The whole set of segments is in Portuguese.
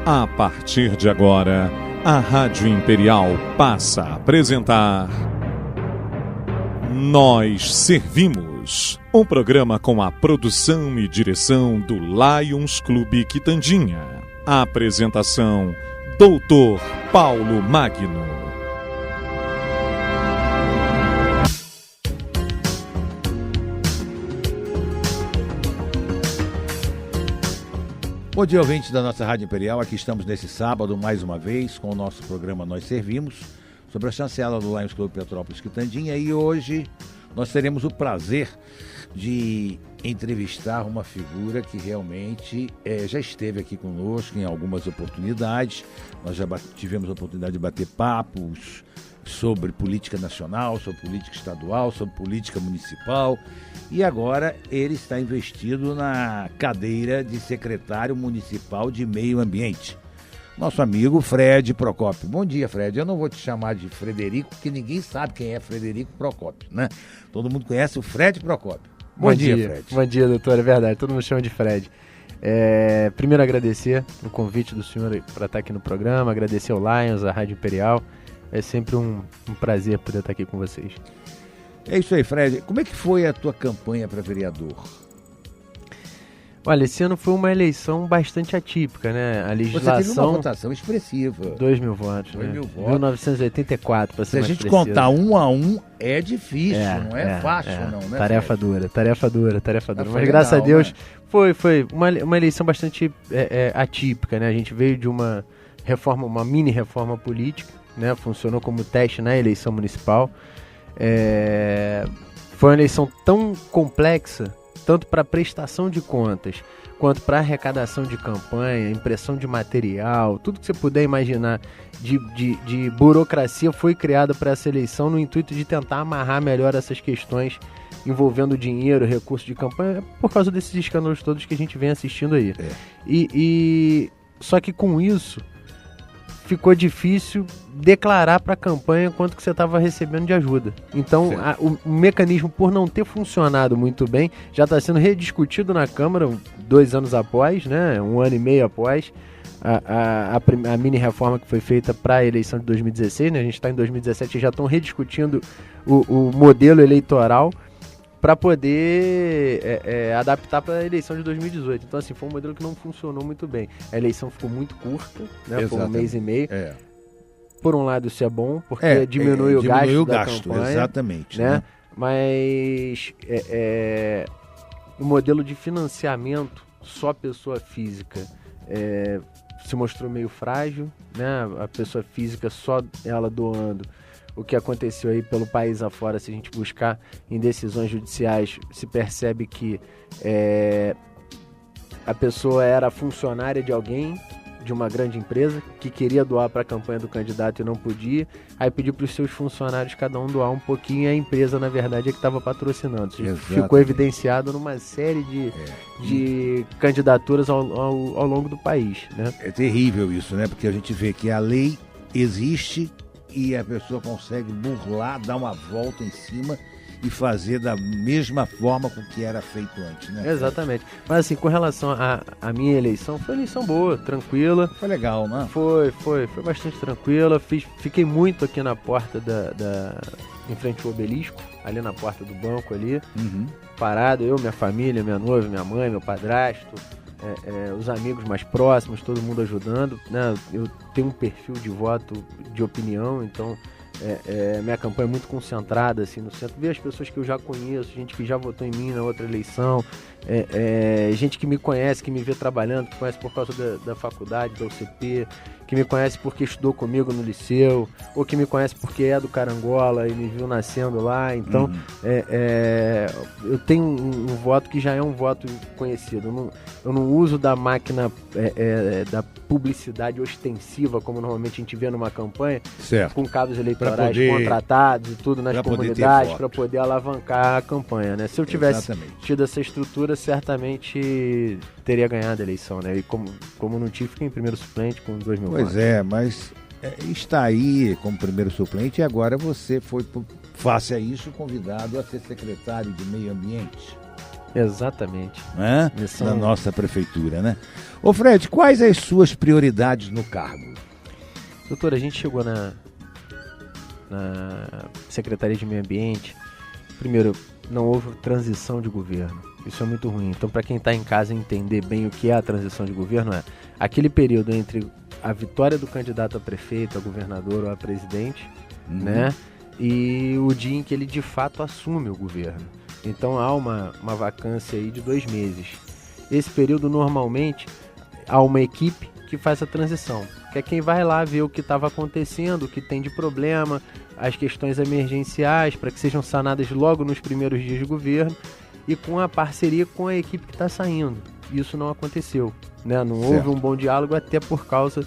A partir de agora, a Rádio Imperial passa a apresentar Nós Servimos, um programa com a produção e direção do Lions Clube Quitandinha. A apresentação, Dr. Paulo Magno. Bom dia, ouvintes da nossa Rádio Imperial. Aqui estamos nesse sábado, mais uma vez, com o nosso programa Nós Servimos, sobre a chancela do Lions Clube Petrópolis Quitandinha. E hoje nós teremos o prazer de entrevistar uma figura que realmente já esteve aqui conosco em algumas oportunidades. Nós já tivemos a oportunidade de bater papos sobre política nacional, sobre política estadual, sobre política municipal. E agora ele está investido na cadeira de secretário municipal de Meio Ambiente. Nosso amigo Fred Procópio. Bom dia, Fred. Eu não vou te chamar de Frederico, porque ninguém sabe quem é Frederico Procópio, né? Todo mundo conhece o Fred Procópio. Bom dia, Fred. Bom dia, doutor. É verdade, todo mundo chama de Fred. Primeiro agradecer o convite do senhor para estar aqui no programa, agradecer ao Lions, à Rádio Imperial. É sempre um prazer poder estar aqui com vocês. É isso aí, Fred. Como é que foi a tua campanha para vereador? Olha, esse ano foi uma eleição bastante atípica, né? A legislação... Você teve uma votação expressiva. 2.000 votos, 2.000 votos. 1984, para ser mais preciso. Se a gente contar um a um, é difícil, não é fácil, não, né? Tarefa dura. Mas graças a Deus, né? Foi uma eleição bastante atípica, né? A gente veio de uma reforma, uma mini reforma política, né? Funcionou como teste na eleição municipal. Foi uma eleição tão complexa, tanto para prestação de contas, quanto para arrecadação de campanha, impressão de material, tudo que você puder imaginar de burocracia foi criada para essa eleição no intuito de tentar amarrar melhor essas questões envolvendo dinheiro, recurso de campanha, por causa desses escândalos todos que a gente vem assistindo aí. Só que com isso ficou difícil declarar para a campanha quanto que você estava recebendo de ajuda. Então, o mecanismo, por não ter funcionado muito bem, já está sendo rediscutido na Câmara 2 anos após, né? 1 ano e meio após a mini reforma que foi feita para a eleição de 2016. Né? A gente está em 2017 e já estão rediscutindo o modelo eleitoral para poder adaptar para a eleição de 2018. Então, assim, foi um modelo que não funcionou muito bem. A eleição ficou muito curta, né? Foi 1 mês e meio. Por um lado, isso é bom, porque diminui o gasto da campanha. Exatamente. Né? Mas o modelo de financiamento, só pessoa física, se mostrou meio frágil, né? A pessoa física só ela doando. O que aconteceu aí pelo país afora, se a gente buscar em decisões judiciais, se percebe que a pessoa era funcionária de alguém, de uma grande empresa, que queria doar para a campanha do candidato e não podia, aí pediu para os seus funcionários cada um doar um pouquinho e a empresa, na verdade, é que estava patrocinando. Isso ficou evidenciado numa série de candidaturas ao longo do país. Né? É terrível isso, né? Porque a gente vê que a lei existe e a pessoa consegue burlar, dar uma volta em cima e fazer da mesma forma com que era feito antes, né? Exatamente. Mas assim, com relação à minha eleição, foi uma eleição boa, tranquila. Foi legal, né? Foi bastante tranquila. Fiquei muito aqui na porta em frente ao obelisco, ali na porta do banco ali, parado, eu, minha família, minha noiva, minha mãe, meu padrasto, os amigos mais próximos, todo mundo ajudando, né? Eu tenho um perfil de voto de opinião, então minha campanha é muito concentrada assim, no centro. Ver as pessoas que eu já conheço, gente que já votou em mim na outra eleição, gente que me conhece, que me vê trabalhando, que conhece por causa da faculdade, da UCP, que me conhece porque estudou comigo no liceu, ou que me conhece porque é do Carangola e me viu nascendo lá. Então, eu tenho um voto que já é um voto conhecido. Eu não uso da máquina da publicidade ostensiva, como normalmente a gente vê numa campanha, com cabos eleitorais contratados e tudo nas comunidades, para poder alavancar a campanha. Né? Se eu tivesse tido essa estrutura, certamente teria ganhado a eleição. Né? E como não tive, fiquei em primeiro suplente com 2.000 votos. Pois é, mas está aí como primeiro suplente e agora você foi, face a isso, convidado a ser secretário de Meio Ambiente. Exatamente. Né? Da nossa prefeitura, né? Ô Fred, quais as suas prioridades no cargo? Doutor, a gente chegou na Secretaria de Meio Ambiente. Primeiro, não houve transição de governo. Isso é muito ruim. Então, para quem está em casa entender bem o que é a transição de governo, é aquele período entre a vitória do candidato a prefeito, a governador ou a presidente, né? E o dia em que ele de fato assume o governo. Então há uma vacância aí de 2 meses. Esse período normalmente há uma equipe que faz a transição, que é quem vai lá ver o que estava acontecendo, o que tem de problema, as questões emergenciais, para que sejam sanadas logo nos primeiros dias de governo, e com a parceria com a equipe que está saindo. Isso não aconteceu, né? Não houve um bom diálogo, até por causa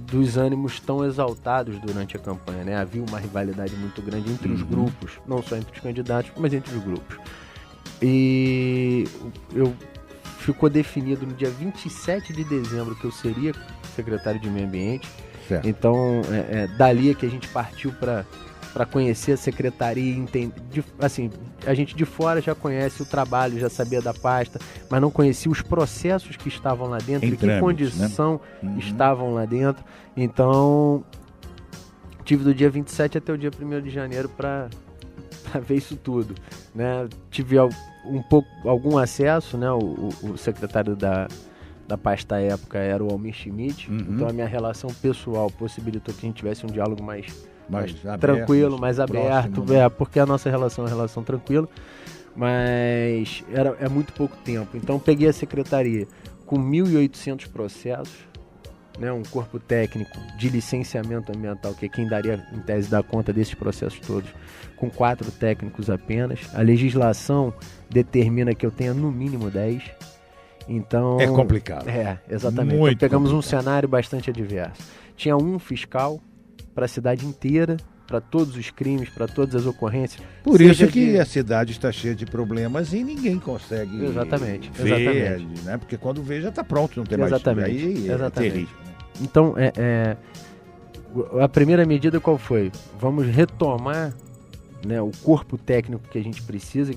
dos ânimos tão exaltados durante a campanha, né? Havia uma rivalidade muito grande entre os grupos, não só entre os candidatos, mas entre os grupos. E ficou definido no dia 27 de dezembro que eu seria secretário de Meio Ambiente. Certo. Então, dali é que a gente partiu para conhecer a secretaria e entender. Assim, a gente de fora já conhece o trabalho, já sabia da pasta, mas não conhecia os processos que estavam lá dentro, em que condição estavam lá dentro. Então, tive do dia 27 até o dia 1º de janeiro para ver isso tudo, né? Tive algum acesso, né? O secretário da pasta à época era o Almir Schmidt, então a minha relação pessoal possibilitou que a gente tivesse um diálogo mais tranquilo, mais aberto, porque a nossa relação é uma relação tranquila, mas é muito pouco tempo. Então peguei a secretaria com 1.800 processos, né, um corpo técnico de licenciamento ambiental, que é quem daria, em tese, dar conta desses processos todos, com 4 técnicos apenas. A legislação determina que eu tenha no mínimo 10. Então, é complicado. Exatamente. Muito então pegamos complicado. Um cenário bastante adverso. Tinha um fiscal para a cidade inteira, para todos os crimes, para todas as ocorrências. Por isso que a cidade está cheia de problemas e ninguém consegue ver, exatamente. Né? Porque quando vê já está pronto, não tem exatamente. mais tudo. Aí é terrível. Né? Então, a primeira medida qual foi? Vamos retomar, né, o corpo técnico que a gente precisa,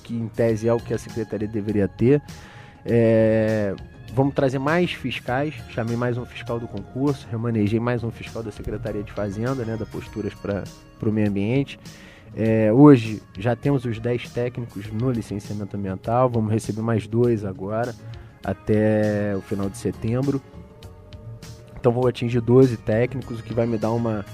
que em tese é o que a secretaria deveria ter. Vamos trazer mais fiscais, chamei mais um fiscal do concurso, remanejei mais um fiscal da Secretaria de Fazenda, né, da Posturas para o Meio Ambiente. Hoje já temos os 10 técnicos no licenciamento ambiental, vamos receber mais 2 agora, até o final de setembro. Então vou atingir 12 técnicos, o que vai me dar uma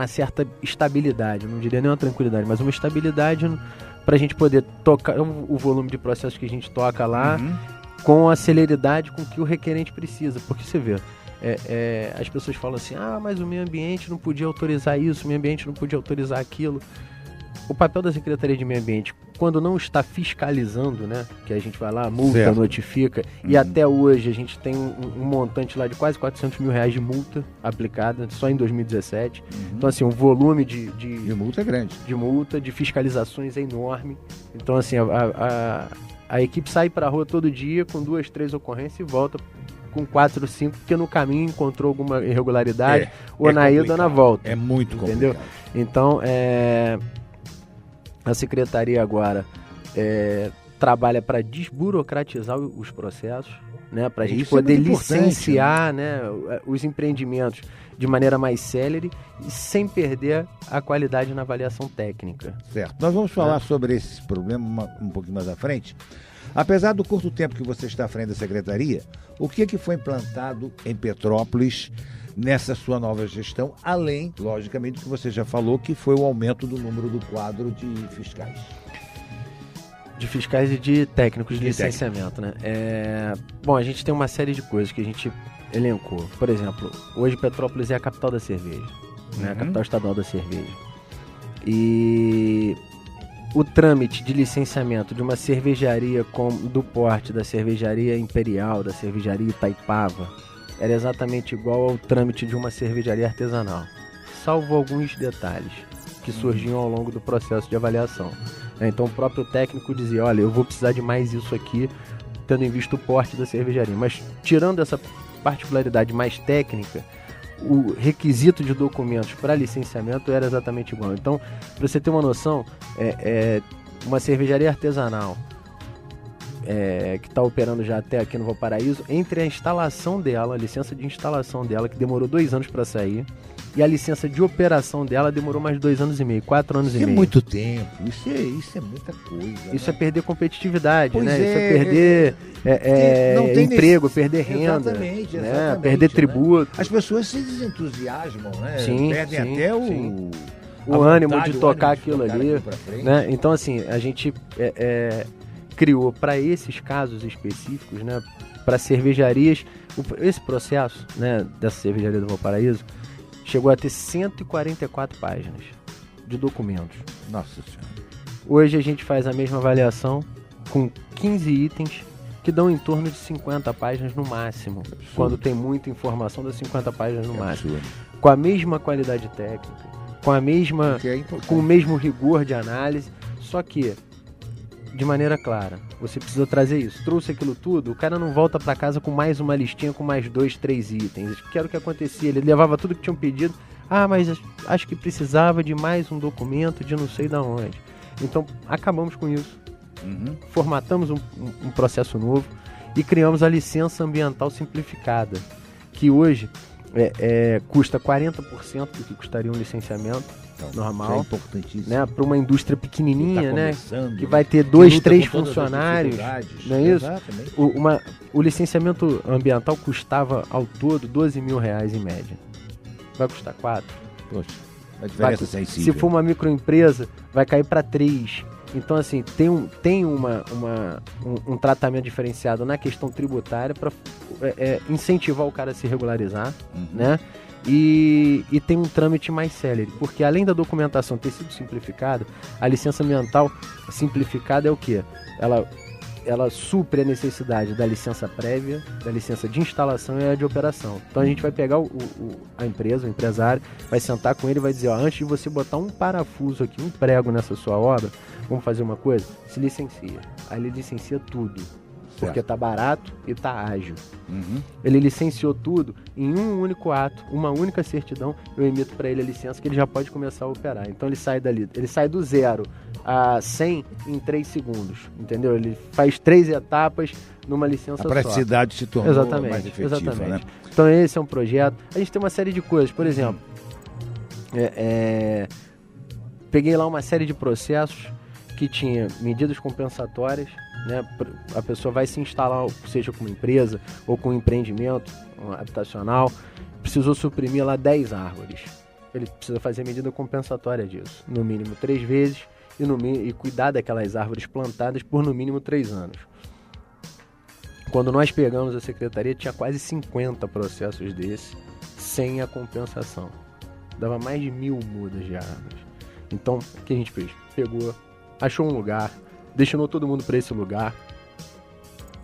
certa estabilidade, não diria nem uma tranquilidade, mas uma estabilidade para a gente poder tocar o volume de processos que a gente toca lá com a celeridade com que o requerente precisa. Porque você vê, as pessoas falam assim, mas o meio ambiente não podia autorizar isso, o meio ambiente não podia autorizar aquilo. O papel da Secretaria de Meio Ambiente, quando não está fiscalizando, né, que a gente vai lá, multa, notifica, e até hoje a gente tem um montante lá de quase R$400 mil de multa aplicada, só em 2017. Então, assim, um volume de multa é grande. De multa, de fiscalizações é enorme. Então, assim, a equipe sai para a rua todo dia com 2, 3 ocorrências e volta com 4, 5, porque no caminho encontrou alguma irregularidade, ou na ida ou na volta. É muito entendeu? Complicado. Então, a secretaria agora trabalha para desburocratizar os processos, né, para a gente poder licenciar, né, os empreendimentos de maneira mais célere e sem perder a qualidade na avaliação técnica. Certo. Nós vamos falar sobre esse problema um pouquinho mais à frente. Apesar do curto tempo que você está à frente da secretaria, o que foi implantado em Petrópolis nessa sua nova gestão, além, logicamente, do que você já falou, que foi o aumento do número do quadro de fiscais? De fiscais e de técnicos de licenciamento, né? Bom, a gente tem uma série de coisas que a gente elencou. Por exemplo, hoje Petrópolis é a capital da cerveja, né? A capital estadual da cerveja. E o trâmite de licenciamento de uma cervejaria do porte da cervejaria Imperial, da cervejaria Itaipava, era exatamente igual ao trâmite de uma cervejaria artesanal, salvo alguns detalhes que surgiam ao longo do processo de avaliação. Então o próprio técnico dizia, olha, eu vou precisar de mais isso aqui, tendo em vista o porte da cervejaria. Mas tirando essa particularidade mais técnica, o requisito de documentos para licenciamento era exatamente igual. Então, para você ter uma noção, uma cervejaria artesanal que está operando já até aqui no Valparaíso, entre a instalação dela, a licença de instalação dela, que demorou 2 anos para sair, e a licença de operação dela demorou mais 2 anos e meio, 4 anos e meio. Isso é muito tempo, isso é muita coisa. Isso, né? É perder competitividade, pois né? Isso é perder emprego, perder renda, exatamente, né? Perder tributo. As pessoas se desentusiasmam, né? Sim, perdem até o ânimo de tocar aquilo ali, né? Então, assim, a gente criou para esses casos específicos, né? Para cervejarias, esse processo, né? Dessa cervejaria do Valparaíso chegou a ter 144 páginas de documentos. Nossa Senhora. Hoje a gente faz a mesma avaliação com 15 itens que dão em torno de 50 páginas no máximo. Quando tem muita informação, dá 50 páginas no máximo. Com a mesma qualidade técnica, com o mesmo rigor de análise, só que de maneira clara. Você precisa trazer isso. Trouxe aquilo tudo, o cara não volta para casa com mais uma listinha com mais 2, 3 itens. Que era o que acontecia. Ele levava tudo que tinham pedido. Ah, mas acho que precisava de mais um documento de não sei da onde. Então, acabamos com isso. Formatamos um processo novo e criamos a licença ambiental simplificada, que hoje custa 40% do que custaria um licenciamento normal, isso é importantíssimo, né, para uma indústria pequenininha, tá, né, que vai ter 2, 3 funcionários, não é isso? O licenciamento ambiental custava ao todo R$12 mil em média. Vai custar 4. Poxa, a diferença é sensível. Se for uma microempresa, vai cair para 3. Então, assim, tem um tratamento diferenciado na questão tributária para incentivar o cara a se regularizar, né? E tem um trâmite mais célere, porque além da documentação ter sido simplificada, a licença ambiental simplificada é o quê? Ela supre a necessidade da licença prévia, da licença de instalação e a de operação. Então a gente vai pegar a empresa, o empresário, vai sentar com ele e vai dizer, ó, antes de você botar um parafuso aqui, um prego nessa sua obra, vamos fazer uma coisa? Se licencia. Aí ele licencia tudo. Porque tá barato e tá ágil. Ele licenciou tudo em um único ato, uma única certidão, eu emito para ele a licença que ele já pode começar a operar. Então ele sai dali, ele sai do 0 a 100 em 3 segundos, entendeu? Ele faz 3 etapas numa licença só. A praticidade se tornou mais efetiva, exatamente. Né? Então esse é um projeto. A gente tem uma série de coisas, por exemplo, peguei lá uma série de processos que tinha medidas compensatórias, né? A pessoa vai se instalar, seja com uma empresa ou com um empreendimento habitacional, precisou suprimir lá 10 árvores. Ele precisa fazer medida compensatória disso, no mínimo 3 vezes, e cuidar daquelas árvores plantadas por no mínimo 3 anos. Quando nós pegamos a secretaria, tinha quase 50 processos desses, sem a compensação. Dava mais de 1.000 mudas de árvores. Então, o que a gente fez? Pegou, achou um lugar, destinou todo mundo para esse lugar,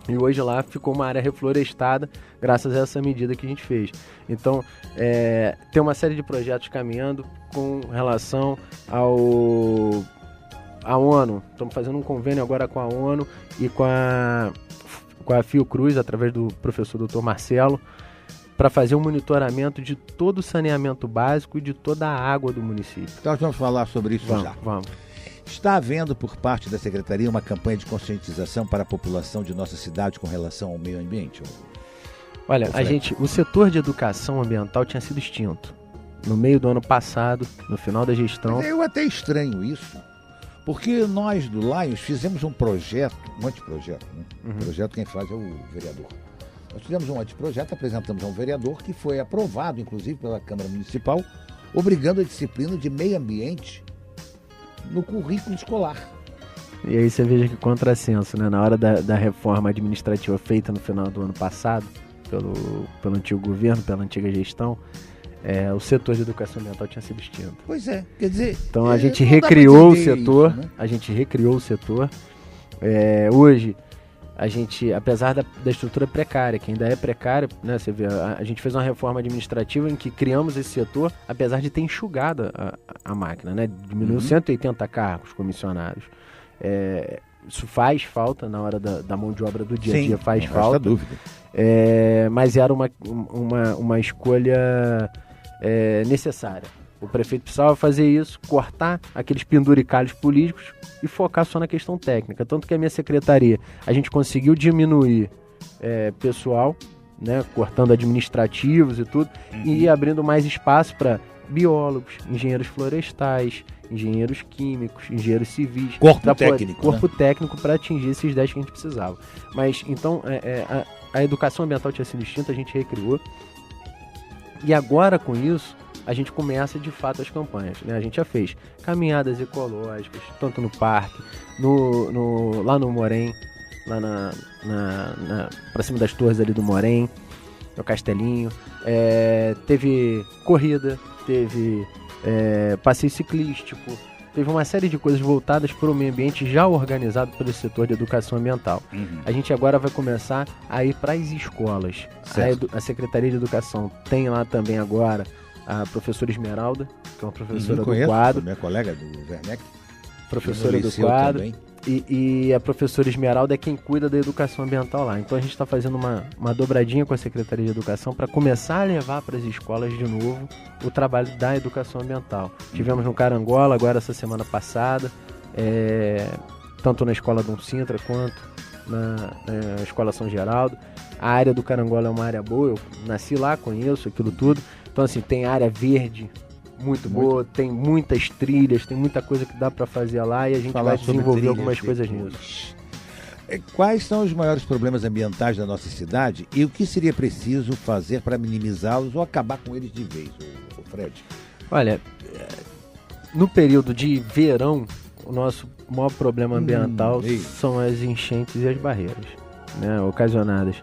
e hoje lá ficou uma área reflorestada graças a essa medida que a gente fez. Então, tem uma série de projetos caminhando com relação à ONU. Estamos fazendo um convênio agora com a ONU e com a Fiocruz, através do professor Dr. Marcelo, para fazer um monitoramento de todo o saneamento básico e de toda a água do município. Então nós vamos falar sobre isso já. Vamos. Está havendo por parte da Secretaria uma campanha de conscientização para a população de nossa cidade com relação ao meio ambiente? Olha, o setor de educação ambiental tinha sido extinto. No meio do ano passado, no final da gestão... Mas eu até estranho isso, porque nós do Lions fizemos um projeto, um anteprojeto, né? O projeto quem faz é o vereador. Nós fizemos um anteprojeto, apresentamos a um vereador que foi aprovado, inclusive, pela Câmara Municipal, obrigando a disciplina de meio ambiente no currículo escolar. E aí você veja que contrassenso, né? Na hora da reforma administrativa feita no final do ano passado, pelo antigo governo, pela antiga gestão, o setor de educação ambiental tinha sido extinto. Pois é, quer dizer... Então a gente recriou o setor, isso, né? A gente recriou o setor. Hoje, a gente, apesar da estrutura precária, que ainda é precária, né? Você vê, a gente fez uma reforma administrativa em que criamos esse setor, apesar de ter enxugado a máquina, né? Diminuiu 180 cargos comissionados. Isso faz falta na hora da mão de obra do dia a dia, faz falta. Dúvida. Mas era uma escolha necessária. O prefeito precisava fazer isso, cortar aqueles penduricalhos políticos e focar só na questão técnica. Tanto que a minha secretaria, a gente conseguiu diminuir pessoal, né, cortando administrativos e tudo, e ir abrindo mais espaço para biólogos, engenheiros florestais, engenheiros químicos, engenheiros civis. Corpo técnico. Corpo técnico para atingir esses 10 que a gente precisava. Mas, então, a educação ambiental tinha sido extinta, a gente recriou. E agora, com isso, a gente começa de fato as campanhas, né? A gente já fez caminhadas ecológicas, tanto no parque, lá no Morém, lá pra cima das torres ali do Morém, no Castelinho. Teve corrida, teve passeio ciclístico, teve uma série de coisas voltadas para o meio ambiente já organizado pelo setor de educação ambiental. A gente agora vai começar a ir para as escolas. A Secretaria de Educação tem lá também agora a professora Esmeralda, que é uma professora do quadro. Minha colega do Werneck. Professora do quadro. E a professora Esmeralda é quem cuida da educação ambiental lá. Então a gente está fazendo uma dobradinha com a Secretaria de Educação para começar a levar para as escolas de novo o trabalho da educação ambiental. Tivemos no Carangola agora essa semana passada, tanto na Escola Dom Sintra quanto na Escola São Geraldo. A área do Carangola é uma área boa, eu nasci lá, conheço aquilo tudo. Então assim, tem área verde muito boa, tem muitas trilhas, tem muita coisa que dá para fazer lá e a gente vai desenvolver algumas coisas nisso. Quais são os maiores problemas ambientais da nossa cidade e o que seria preciso fazer para minimizá-los ou acabar com eles de vez, Fred? Olha, no período de verão, o nosso maior problema ambiental são as enchentes e as barreiras, né, ocasionadas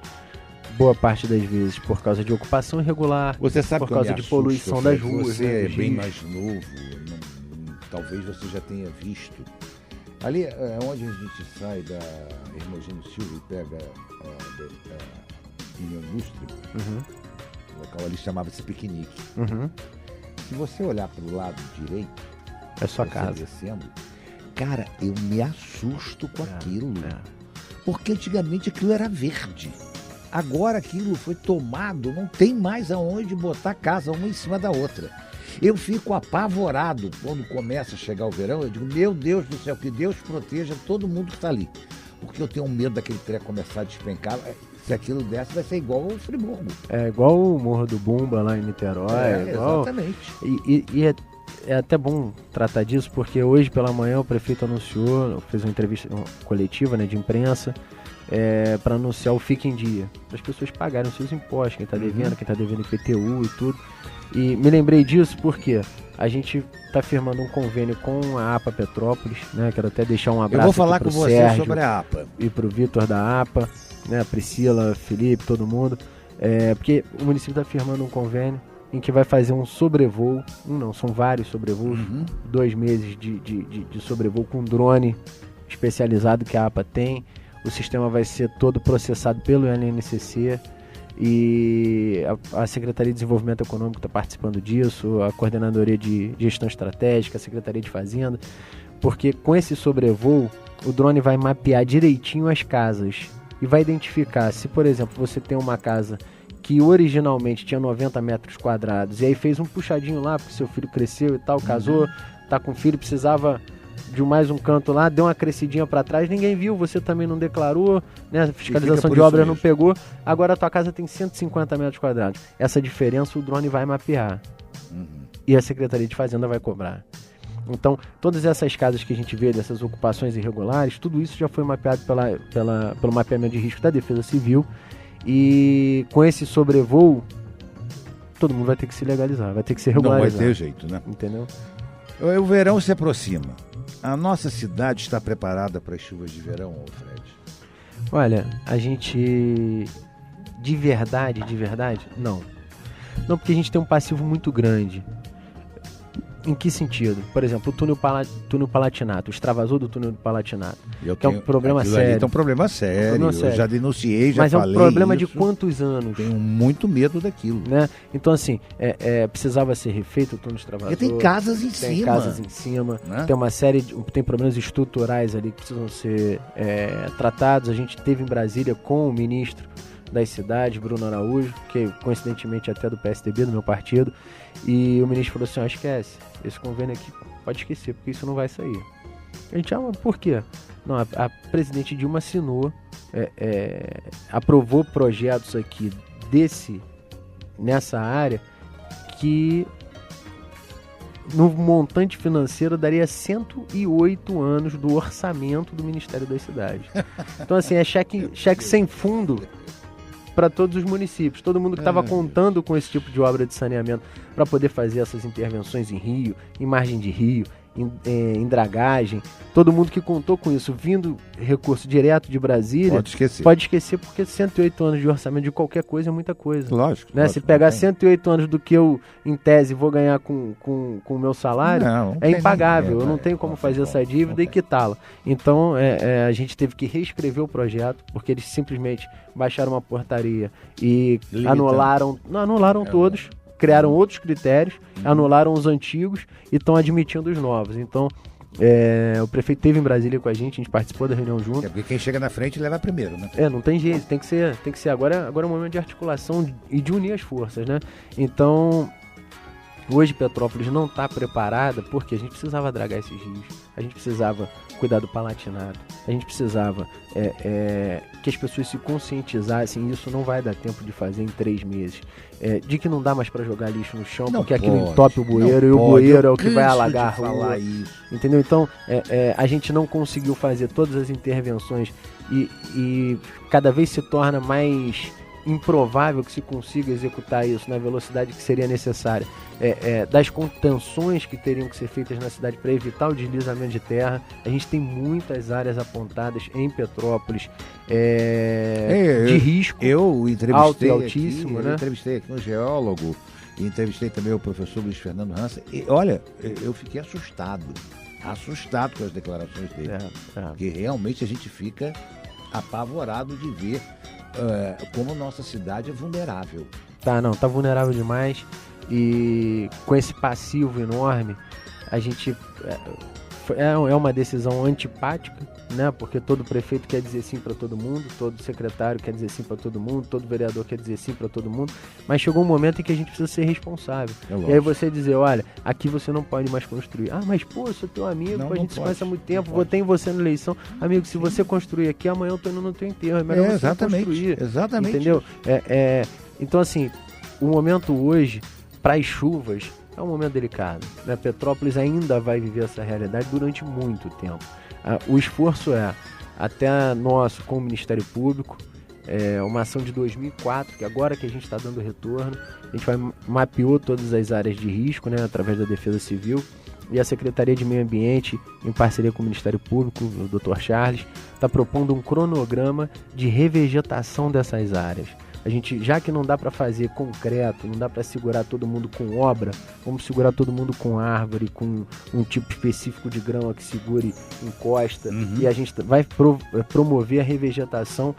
boa parte das vezes por causa de ocupação irregular, você sabe por causa de poluição das ruas. Você é bem mais novo, talvez você já tenha visto. Ali é onde a gente sai da Hermogênio Silva e pega a indústria, o local ali chamava-se Piquenique. Se você olhar para o lado direito, é sua casa. Descendo, cara, eu me assusto com aquilo. Porque antigamente aquilo era verde. Agora aquilo foi tomado, não tem mais aonde botar casa uma em cima da outra. Eu fico apavorado quando começa a chegar o verão. Eu digo, meu Deus do céu, que Deus proteja todo mundo que está ali. Porque eu tenho medo daquele treco começar a despencar. Se aquilo desce, vai ser igual ao Friburgo. É igual o Morro do Bumba lá em Niterói. Exatamente. E é até bom tratar disso, porque hoje pela manhã o prefeito anunciou, fez uma entrevista coletiva, né, de imprensa, para anunciar o Fique em Dia, para as pessoas pagarem os seus impostos, quem está devendo, quem está devendo IPTU e tudo. E me lembrei disso porque a gente está firmando um convênio com a APA Petrópolis, né? Quero até deixar um abraço. Eu vou falar com você Sérgio sobre a APA. E para o Vitor da APA, né? A Priscila, Felipe, todo mundo. Porque o município está firmando um convênio em que vai fazer um sobrevoo, são vários sobrevoos, 2 meses de sobrevoo com drone especializado que a APA tem. O sistema vai ser todo processado pelo LNCC e a Secretaria de Desenvolvimento Econômico está participando disso, a Coordenadoria de Gestão Estratégica, a Secretaria de Fazenda, porque com esse sobrevoo o drone vai mapear direitinho as casas e vai identificar se, por exemplo, você tem uma casa que originalmente tinha 90 metros quadrados e aí fez um puxadinho lá porque seu filho cresceu e tal, casou, tá com filho, precisava de mais um canto lá, deu uma crescidinha para trás, ninguém viu, você também não declarou, né? A fiscalização de obra não pegou, agora a tua casa tem 150 metros quadrados. Essa diferença o drone vai mapear e a Secretaria de Fazenda vai cobrar. Então, todas essas casas que a gente vê, dessas ocupações irregulares, tudo isso já foi mapeado pelo mapeamento de risco da Defesa Civil e com esse sobrevoo, todo mundo vai ter que se legalizar, vai ter que se regularizar. Não vai ter jeito, né? Entendeu? O verão se aproxima. A nossa cidade está preparada para as chuvas de verão, Fred? Olha, a gente... De verdade, não. Não, porque a gente tem um passivo muito grande. Em que sentido? Por exemplo, o túnel Palatinato, o extravasor do túnel do Palatinato, que é um problema sério. É um problema sério, eu já denunciei, já falei. Mas é um problema de quantos anos? Tenho muito medo daquilo. Né? Então, assim, precisava ser refeito o túnel extravasor. Porque tem casas em cima. Tem casas em cima, né? Tem uma série tem problemas estruturais ali que precisam ser tratados. A gente teve em Brasília com o ministro das cidades, Bruno Araújo, que coincidentemente até do PSDB, do meu partido, e o ministro falou assim, ó, esquece, esse convênio aqui pode esquecer, porque isso não vai sair. A gente, por quê? Não, a presidente Dilma assinou, aprovou projetos aqui nessa área que no montante financeiro daria 108 anos do orçamento do Ministério das Cidades. Então assim, é cheque sem fundo para todos os municípios. Todo mundo que estava contando com esse tipo de obra de saneamento para poder fazer essas intervenções em rio, em margem de rio, em dragagem, todo mundo que contou com isso, vindo recurso direto de Brasília, pode esquecer porque 108 anos de orçamento de qualquer coisa é muita coisa. Lógico. Né? Se pegar 108 anos do que eu, em tese, vou ganhar com o meu salário, é impagável. Eu não tenho como fazer essa dívida e quitá-la. Então, a gente teve que reescrever o projeto, porque eles simplesmente baixaram uma portaria e anularam todos. Criaram outros critérios, anularam os antigos e estão admitindo os novos. Então, o prefeito esteve em Brasília com a gente participou da reunião junto. Porque quem chega na frente leva primeiro, né? Não tem jeito, tem que ser. Agora é um momento de articulação e de unir as forças, né? Então, hoje Petrópolis não está preparada porque a gente precisava dragar esses rios, a gente precisava cuidar do Palatinado, a gente precisava que as pessoas se conscientizassem, isso não vai dar tempo de fazer em 3 meses, de que não dá mais para jogar lixo no chão, porque aquilo entope o bueiro, e o bueiro é o que vai alagar a rua, entendeu? Então, a gente não conseguiu fazer todas as intervenções e cada vez se torna mais improvável que se consiga executar isso na velocidade que seria necessária, das contenções que teriam que ser feitas na cidade para evitar o deslizamento de terra. A gente tem muitas áreas apontadas em Petrópolis de risco alto e altíssimo. Eu entrevistei aqui um geólogo e entrevistei também o professor Luiz Fernando Hansen e olha, eu fiquei assustado com as declarações dele, porque realmente a gente fica apavorado de ver como nossa cidade é vulnerável. Tá vulnerável demais, e com esse passivo enorme, a gente é uma decisão antipática, né? Porque todo prefeito quer dizer sim para todo mundo, todo secretário quer dizer sim para todo mundo, todo vereador quer dizer sim para todo mundo, mas chegou um momento em que a gente precisa ser responsável. E aí você dizer, olha, aqui você não pode mais construir. Mas pô, eu sou teu amigo, a gente se conhece há muito tempo, votei em você na eleição. Amigo, se você construir aqui, amanhã eu tô indo no teu enterro, é melhor você construir. Exatamente. Entendeu? Então assim, o momento hoje, para as chuvas, é um momento delicado, né? Petrópolis ainda vai viver essa realidade durante muito tempo. O esforço até nosso com o Ministério Público, uma ação de 2004, que agora que a gente está dando retorno, a gente mapeou todas as áreas de risco, né, através da Defesa Civil, e a Secretaria de Meio Ambiente, em parceria com o Ministério Público, o Dr. Charles, está propondo um cronograma de revegetação dessas áreas. A gente, já que não dá para fazer concreto, não dá para segurar todo mundo com obra, vamos segurar todo mundo com árvore, com um tipo específico de grama que segure encosta, e a gente vai promover a revegetação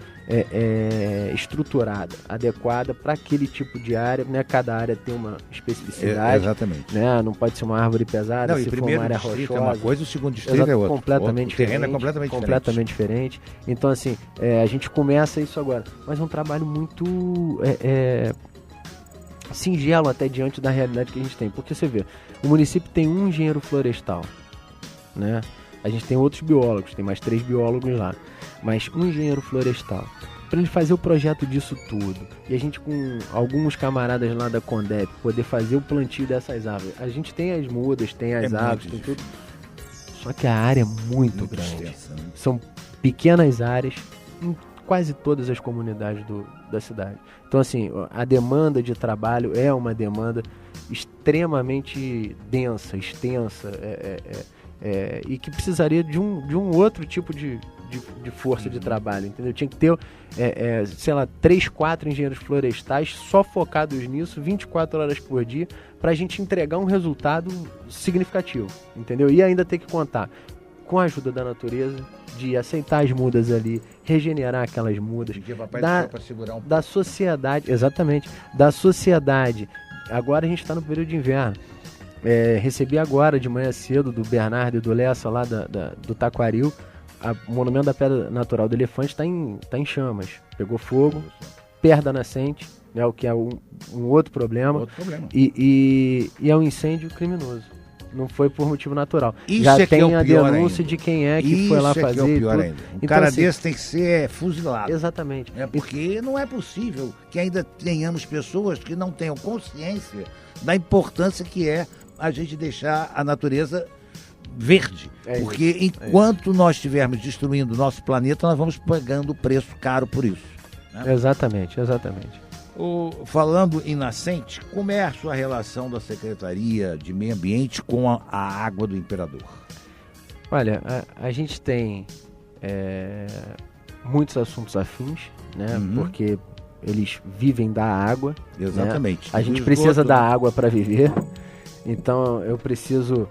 estruturada, adequada para aquele tipo de área, né? Cada área tem uma especificidade, exatamente, né? Não pode ser uma árvore pesada, se for uma área rochosa, é uma coisa, o segundo distrito é outra. Completamente o terreno diferente, é completamente diferente. Então assim, a gente começa isso agora, mas é um trabalho muito singelo até diante da realidade que a gente tem, porque você vê, o município tem um engenheiro florestal, né? A gente tem outros biólogos, tem mais 3 biólogos lá, mas um engenheiro florestal, para ele fazer o projeto disso tudo, e a gente com alguns camaradas lá da Condep poder fazer o plantio dessas árvores, a gente tem as mudas, tem as árvores, tem tudo, só que a área é muito grande, extensa, né? São pequenas áreas em quase todas as comunidades da cidade. Então assim, a demanda de trabalho é uma demanda extremamente densa, extensa, e que precisaria de um outro tipo de força de trabalho, entendeu? Tinha que ter, 3, 4 engenheiros florestais só focados nisso, 24 horas por dia, para a gente entregar um resultado significativo, entendeu? E ainda ter que contar com a ajuda da natureza, de aceitar as mudas ali, regenerar aquelas mudas, da sociedade, exatamente, da sociedade. Agora a gente está no período de inverno. Recebi agora de manhã cedo do Bernardo e do Lessa lá do Taquaril, o monumento da Pedra Natural do Elefante está em chamas, pegou fogo, perto da nascente, né, o que é um outro problema. Outro problema. E é um incêndio criminoso. Não foi por motivo natural. Isso já é tem que é o a pior denúncia ainda. de quem é que foi lá Isso é fazer. que é o pior e tudo. ainda. Um Então, cara assim, desse tem que ser fuzilado. Exatamente. Porque não é possível que ainda tenhamos pessoas que não tenham consciência da importância que é a gente deixar a natureza verde. Porque enquanto nós estivermos destruindo o nosso planeta, nós vamos pagando preço caro por isso. Né? Exatamente. Falando em nascente, como é a sua relação da Secretaria de Meio Ambiente com a água do Imperador? Olha, a gente tem muitos assuntos afins, né? Porque eles vivem da água. Exatamente. Né? A gente precisa da água para viver. Então eu preciso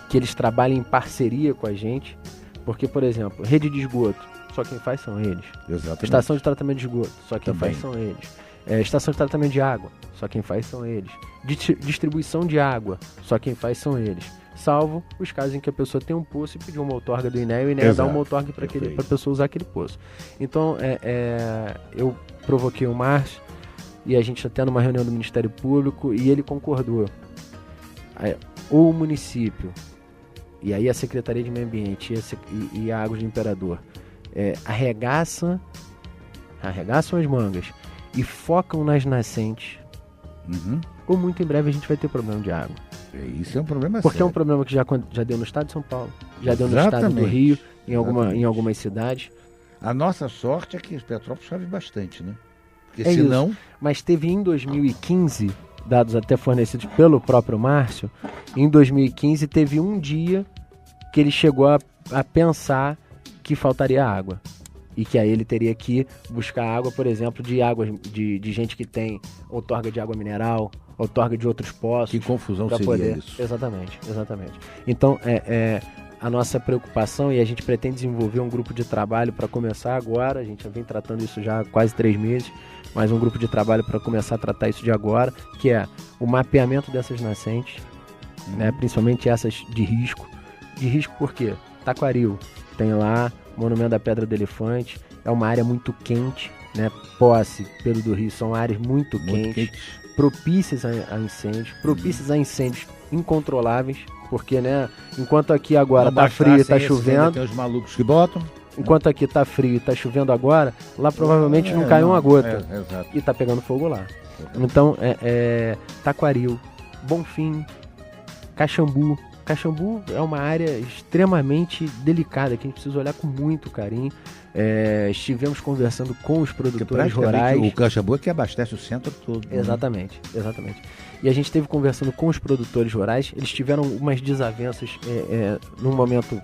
que eles trabalhem em parceria com a gente. Porque, por exemplo, rede de esgoto, só quem faz são eles. Exatamente. Estação de tratamento de esgoto, só quem faz são eles. Estação de tratamento de água, só quem faz são eles. Distribuição de água, só quem faz são eles. Salvo os casos em que a pessoa tem um poço e pediu uma outorga do INEA e o INEA dá uma outorga para a pessoa usar aquele poço. Então, eu provoquei o Márcio e a gente até numa reunião do Ministério Público e ele concordou. O município e aí a Secretaria de Meio Ambiente e a Águas do Imperador arregaçam as mangas e focam nas nascentes, ou muito em breve a gente vai ter problema de água. Isso é um problema Porque sério. é um problema que já deu no estado de São Paulo, já deu no estado do Rio, em algumas cidades. A nossa sorte é que Petrópolis chove bastante, né? Porque senão... Isso. Mas teve em 2015, dados até fornecidos pelo próprio Márcio, em 2015 teve um dia que ele chegou a pensar que faltaria água. E que aí ele teria que buscar água, por exemplo, de água de gente que tem outorga de água mineral, outorga de outros poços. Que confusão seria isso. Exatamente. Então, a nossa preocupação, e a gente pretende desenvolver um grupo de trabalho para começar agora, a gente já vem tratando isso já há quase 3 meses, mas um grupo de trabalho para começar a tratar isso de agora, que é o mapeamento dessas nascentes, né, principalmente essas de risco. De risco por quê? Taquaril, tem lá Monumento da Pedra do Elefante, é uma área muito quente, né? Posse, Pedro do Rio, são áreas muito quentes, propícias a incêndios, incontroláveis, porque, né, enquanto aqui agora tá frio e tá chovendo, tem os malucos que botam. Enquanto aqui tá frio e tá chovendo agora, lá provavelmente não caiu uma gota. E tá pegando fogo lá. Então, Taquaril, Bonfim, Caxambu. Caxambu é uma área extremamente delicada, que a gente precisa olhar com muito carinho. Estivemos conversando com os produtores rurais. O Caxambu é que abastece o centro todo. Exatamente. E a gente esteve conversando com os produtores rurais. Eles tiveram umas desavenças num momento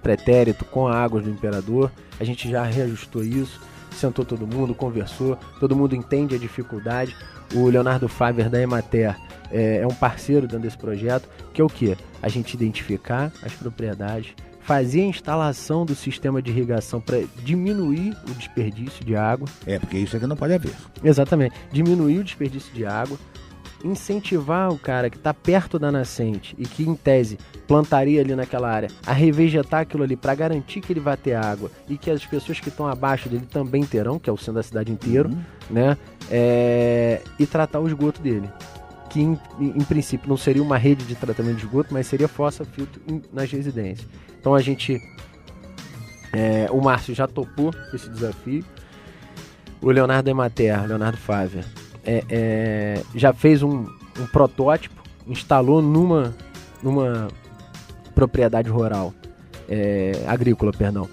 pretérito com a Águas do Imperador. A gente já reajustou isso, sentou todo mundo, conversou, todo mundo entende a dificuldade. O Leonardo Faber da Emater é um parceiro dentro desse projeto, que é o quê? A gente identificar as propriedades, fazer a instalação do sistema de irrigação para diminuir o desperdício de água. Porque isso é que não pode haver. Exatamente. Diminuir o desperdício de água, incentivar o cara que está perto da nascente e que, em tese, plantaria ali naquela área, a revegetar aquilo ali para garantir que ele vai ter água e que as pessoas que estão abaixo dele também terão, que é o centro da cidade inteiro, né? E tratar o esgoto dele. Que, em princípio, não seria uma rede de tratamento de esgoto, mas seria fossa-filtro nas residências. Então, a gente... o Márcio já topou esse desafio. O Leonardo Emater, Leonardo Faver, já fez um protótipo, instalou numa propriedade rural, agrícola, perdão,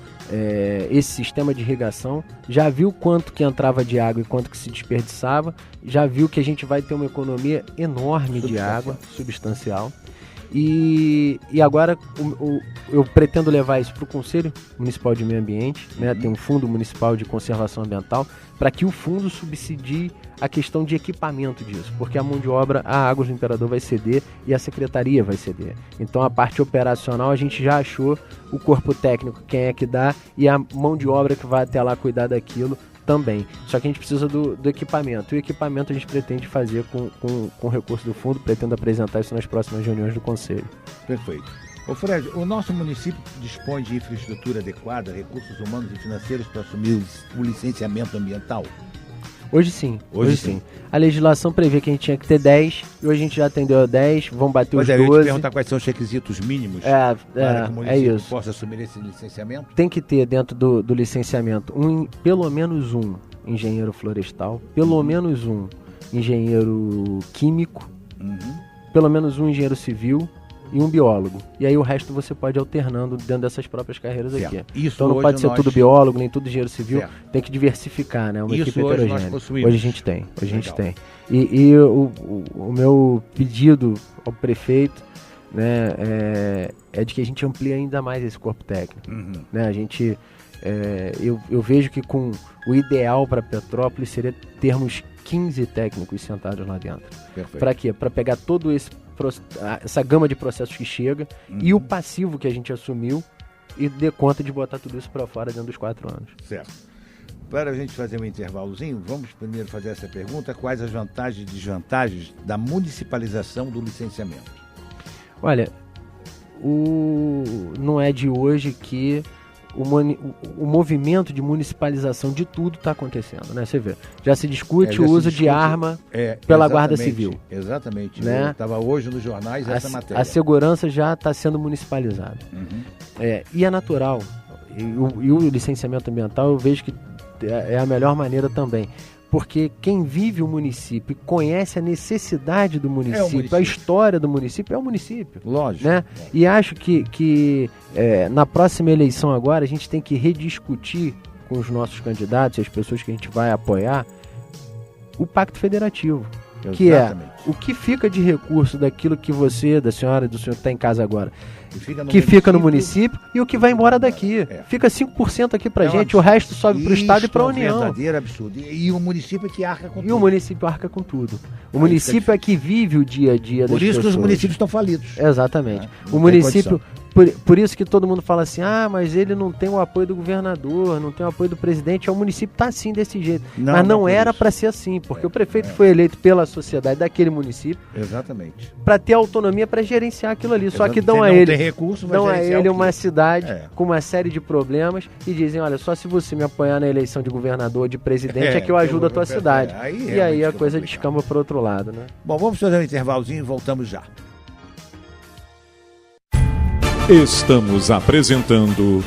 esse sistema de irrigação, já viu quanto que entrava de água e quanto que se desperdiçava, já viu que a gente vai ter uma economia enorme de água, substancial. E agora eu pretendo levar isso para o Conselho Municipal de Meio Ambiente, né? Tem um Fundo Municipal de Conservação Ambiental, para que o fundo subsidie a questão de equipamento disso, porque a mão de obra, a Águas do Imperador vai ceder e a Secretaria vai ceder. Então a parte operacional a gente já achou o corpo técnico, quem é que dá, e a mão de obra que vai até lá cuidar daquilo também. Só que a gente precisa do equipamento. E o equipamento a gente pretende fazer com recurso do fundo, pretendo apresentar isso nas próximas reuniões do Conselho. Perfeito. Ô Fred, o nosso município dispõe de infraestrutura adequada, recursos humanos e financeiros para assumir o licenciamento ambiental? Hoje sim. A legislação prevê que a gente tinha que ter 10, e hoje a gente já atendeu a 10, vão bater os 12. Eu ia te perguntar quais são os requisitos mínimos para que o município possa assumir esse licenciamento? Tem que ter dentro do licenciamento pelo menos um engenheiro florestal, pelo menos um engenheiro químico, pelo menos um engenheiro civil e um biólogo. E aí o resto você pode ir alternando dentro dessas próprias carreiras aqui. Então não pode ser tudo biólogo, nem tudo engenheiro civil. Tem que diversificar, né? Uma equipe heterogênea. Hoje a gente tem. E o meu pedido ao prefeito, né, é de que a gente amplie ainda mais esse corpo técnico. Né? A gente, eu vejo que com o ideal para Petrópolis seria termos 15 técnicos sentados lá dentro. Para quê? Para pegar todo essa gama de processos que chega e o passivo que a gente assumiu e dê conta de botar tudo isso para fora dentro dos 4 anos. Certo. Para a gente fazer um intervalozinho, vamos primeiro fazer essa pergunta: quais as vantagens e desvantagens da municipalização do licenciamento? Olha, não é de hoje que o movimento de municipalização de tudo está acontecendo, né? Você vê, já se discute o uso de arma pela Guarda Civil. Exatamente, né? Estava hoje nos jornais essa matéria. A segurança já está sendo municipalizada. E é natural. E o licenciamento ambiental eu vejo que é a melhor maneira também. Porque quem vive o município e conhece a necessidade do município, a história do município, é o município. Lógico. Né? E acho que na próxima eleição agora a gente tem que rediscutir com os nossos candidatos e as pessoas que a gente vai apoiar o Pacto Federativo. Exatamente. Que é o que fica de recurso daquilo que da senhora e do senhor que está em casa agora, que fica no município e o que vai embora daqui. Fica 5% aqui pra gente, o resto sobe pro Estado e pra União. Verdadeiro absurdo. E o município é que arca com tudo. E o município arca com tudo. O município é que vive o dia a dia das pessoas. Por isso que os municípios estão falidos. Exatamente. O município... Por isso que todo mundo fala assim, mas ele não tem o apoio do governador, não tem o apoio do presidente, o município está assim desse jeito. Mas não era para ser assim, porque o prefeito foi eleito pela sociedade daquele município. Exatamente. Para ter autonomia para gerenciar aquilo ali. Só que dão a ele uma cidade com uma série de problemas e dizem, olha, só se você me apoiar na eleição de governador, de presidente, é que eu ajudo a tua cidade. E aí a coisa descamba para o outro lado, né? Bom, vamos fazer um intervalozinho e voltamos já. Estamos apresentando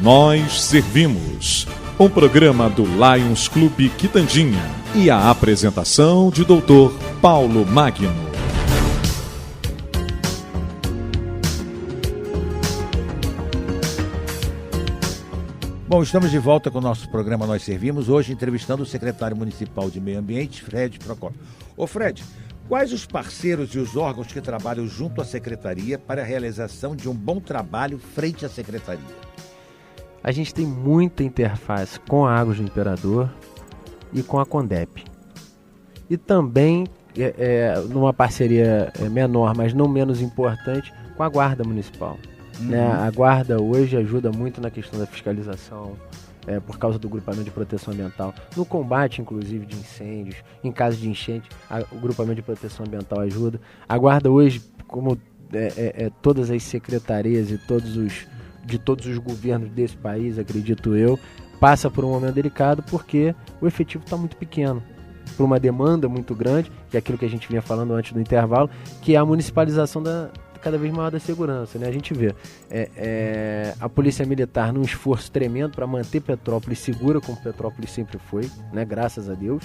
Nós Servimos, um programa do Lions Clube Quitandinha e a apresentação de Dr. Paulo Magno. Bom, estamos de volta com o nosso programa Nós Servimos, hoje entrevistando o secretário municipal de Meio Ambiente, Fred Procópio. Ô Fred, quais os parceiros e os órgãos que trabalham junto à Secretaria para a realização de um bom trabalho frente à Secretaria? A gente tem muita interface com a Águas do Imperador e com a Condep. E também, numa parceria menor, mas não menos importante, com a Guarda Municipal. Né? A Guarda hoje ajuda muito na questão da fiscalização, por causa do grupamento de proteção ambiental, no combate, inclusive, de incêndios, em caso de enchente, o grupamento de proteção ambiental ajuda. A Guarda hoje, como todas as secretarias e de todos os governos desse país, acredito eu, passa por um momento delicado porque o efetivo está muito pequeno, por uma demanda muito grande, que é aquilo que a gente vinha falando antes do intervalo, que é a municipalização cada vez maior da segurança, né? A gente vê a Polícia Militar num esforço tremendo para manter Petrópolis segura, como Petrópolis sempre foi, né? Graças a Deus,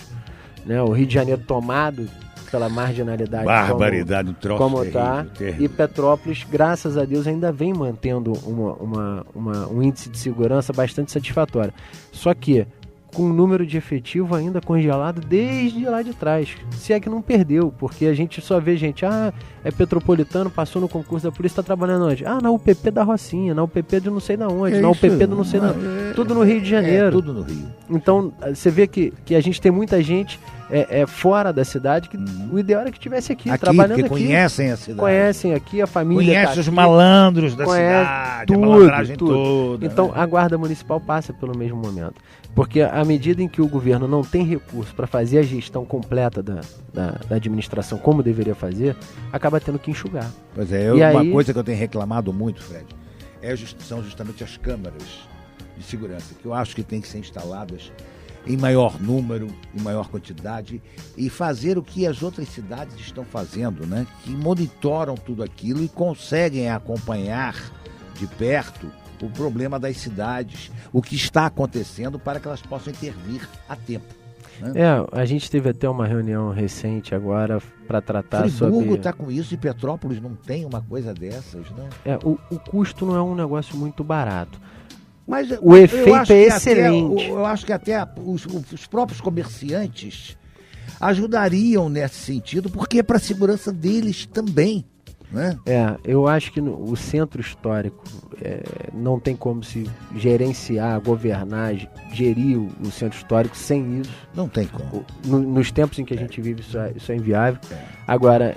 né? O Rio de Janeiro tomado pela marginalidade, barbaridade, um troço como tá, e Petrópolis, graças a Deus, ainda vem mantendo um índice de segurança bastante satisfatório. Só que com um número de efetivo ainda congelado desde lá de trás. Se é que não perdeu, porque a gente só vê gente, é petropolitano, passou no concurso da polícia, está trabalhando onde? Na UPP da Rocinha, na UPP de não sei da onde, na UPP do não sei da onde. tudo no Rio de Janeiro. Tudo no Rio. Então, você vê que a gente tem muita gente fora da cidade, que o ideal era que estivesse aqui trabalhando aqui. Conhecem a cidade. Conhecem aqui, a família conhece os malandros da cidade, a malandragem toda. Então, né? a Guarda Municipal passa pelo mesmo momento. Porque à medida em que o governo não tem recurso para fazer a gestão completa da administração como deveria fazer, acaba tendo que enxugar. Pois é, uma coisa que eu tenho reclamado muito, Fred, são justamente as câmaras de segurança, que eu acho que tem que ser instaladas em maior número, em maior quantidade, e fazer o que as outras cidades estão fazendo, né? Que monitoram tudo aquilo e conseguem acompanhar de perto o problema das cidades, o que está acontecendo, para que elas possam intervir a tempo. Né? A gente teve até uma reunião recente agora para tratar sobre... Friburgo está com isso e Petrópolis não tem uma coisa dessas, né? O custo não é um negócio muito barato. Mas o efeito é excelente. Eu acho que até os próprios comerciantes ajudariam nesse sentido, porque é para a segurança deles também. Né? Eu acho que o centro histórico não tem como se gerenciar, governar, gerir o centro histórico sem isso. Não tem como. Nos tempos em que a gente vive, isso é inviável. Agora,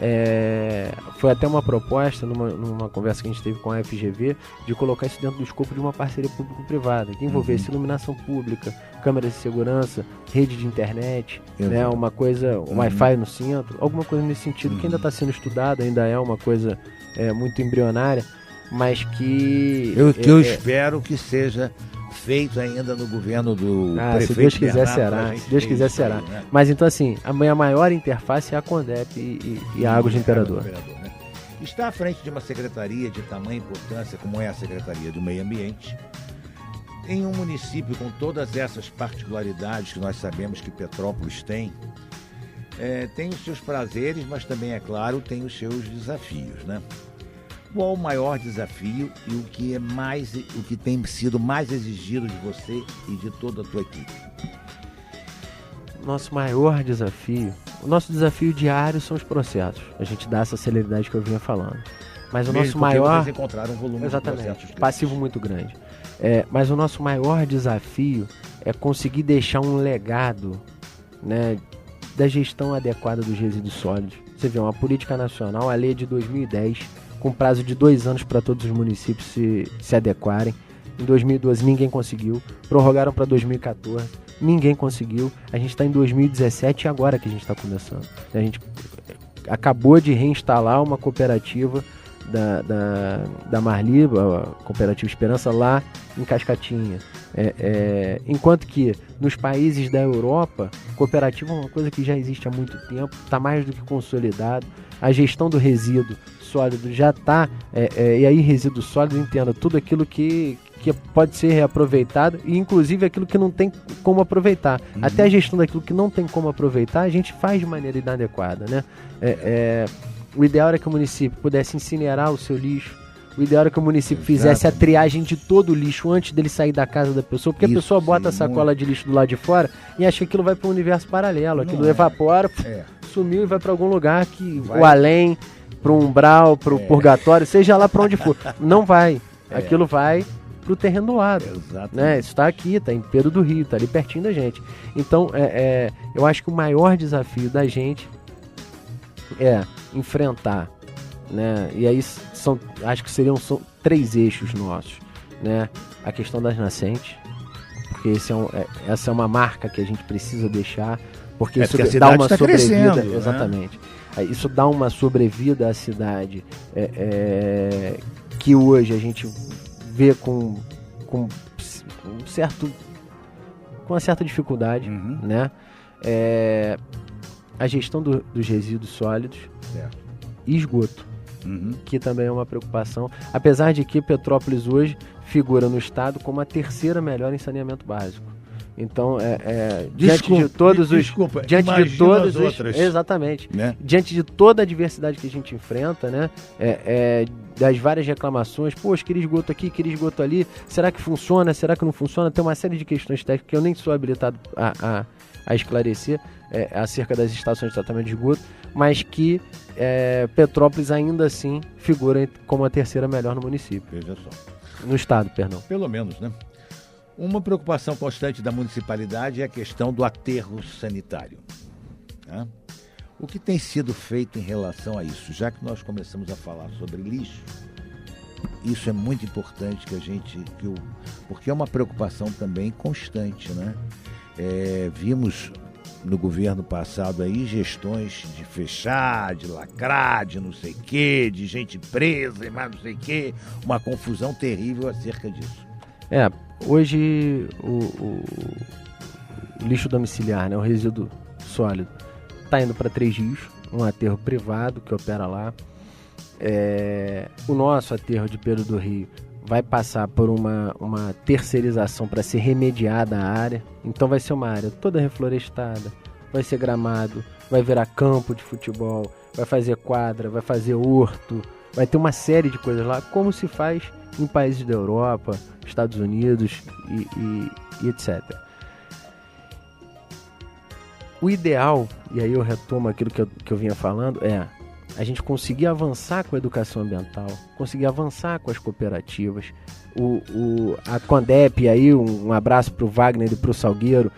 foi até uma proposta, numa conversa que a gente teve com a FGV, de colocar isso dentro do escopo de uma parceria público-privada, que envolvesse iluminação pública, câmeras de segurança, rede de internet, né, uma coisa, Wi-Fi no centro, alguma coisa nesse sentido, que ainda está sendo estudada, ainda é uma coisa muito embrionária, mas que... Eu espero que seja feito ainda no governo do prefeito. Se Deus quiser será, se Deus quiser será. Né? Mas então assim, a minha maior interface é a CONDEP e a Águas do Imperador. Né? Está à frente de uma secretaria de tamanha importância como é a Secretaria do Meio Ambiente, em um município com todas essas particularidades que nós sabemos que Petrópolis tem os seus prazeres, mas também, é claro, tem os seus desafios, né? Qual o maior desafio e o que tem sido mais exigido de você e de toda a tua equipe? Nosso maior desafio, o nosso desafio diário são os processos. A gente dá essa celeridade que eu vinha falando. Mas o nosso maior... Vocês encontraram um volume de processos passivo muito grande. Mas o nosso maior desafio é conseguir deixar um legado, né, da gestão adequada dos resíduos sólidos. Você vê, uma política nacional, a lei de 2010, com prazo de 2 anos para todos os municípios se adequarem. Em 2012 ninguém conseguiu, prorrogaram para 2014, ninguém conseguiu. A gente está em 2017 e agora que a gente está começando. A gente acabou de reinstalar uma cooperativa da Marli, a Cooperativa Esperança, lá em Cascatinha. Enquanto que nos países da Europa, cooperativa é uma coisa que já existe há muito tempo, está mais do que consolidado. A gestão do resíduo sólido já está, e aí resíduo sólido, entenda, tudo aquilo que pode ser reaproveitado, e inclusive aquilo que não tem como aproveitar. Até a gestão daquilo que não tem como aproveitar, a gente faz de maneira inadequada, né? O ideal era que o município pudesse incinerar o seu lixo. O ideal era que o município fizesse a triagem de todo o lixo antes dele sair da casa da pessoa, porque a pessoa bota a sacola de lixo do lado de fora e acha que aquilo vai para um universo paralelo, aquilo evapora, sumiu e vai para algum lugar o além, para o umbral, para o purgatório, seja lá para onde for. Não vai. Aquilo vai para o terreno do lado. Né? Isso está aqui, está em Pedro do Rio, está ali pertinho da gente. Então, eu acho que o maior desafio da gente é enfrentar, né? E aí acho que são 3 eixos nossos, né? A questão das nascentes, porque essa é uma marca que a gente precisa deixar, porque isso dá uma sobrevida, exatamente. Né? Isso dá uma sobrevida à cidade que hoje a gente vê com uma certa dificuldade, né? A gestão dos resíduos sólidos e esgoto, que também é uma preocupação, apesar de que Petrópolis hoje figura no estado como a 3ª melhor em saneamento básico. Então, diante de todos exatamente, né? Diante de toda a diversidade que a gente enfrenta, né? Das várias reclamações, queria esgoto aqui, queria esgoto ali, será que funciona, será que não funciona? Tem uma série de questões técnicas que eu nem sou habilitado a esclarecer acerca das estações de tratamento de esgoto, mas que Petrópolis ainda assim figura como a 3ª melhor no município. Veja só. No estado, perdão. Pelo menos, né? Uma preocupação constante da municipalidade é a questão do aterro sanitário. Tá? O que tem sido feito em relação a isso? Já que nós começamos a falar sobre lixo, isso é muito importante porque é uma preocupação também constante, né? Vimos no governo passado aí gestões de fechar, de lacrar, de não sei o quê, de gente presa e mais não sei o quê, uma confusão terrível acerca disso. Hoje o lixo domiciliar, né, o resíduo sólido, está indo para Três Rios, um aterro privado que opera lá. O nosso aterro de Pedro do Rio vai passar por uma terceirização para ser remediada a área. Então vai ser uma área toda reflorestada, vai ser gramado, vai virar campo de futebol, vai fazer quadra, vai fazer horto, vai ter uma série de coisas lá, como se faz em países da Europa, Estados Unidos e etc. O ideal, e aí eu retomo aquilo que eu vinha falando, é a gente conseguir avançar com a educação ambiental, conseguir avançar com as cooperativas. A Condep, aí um abraço para o Wagner e para o Salgueiro,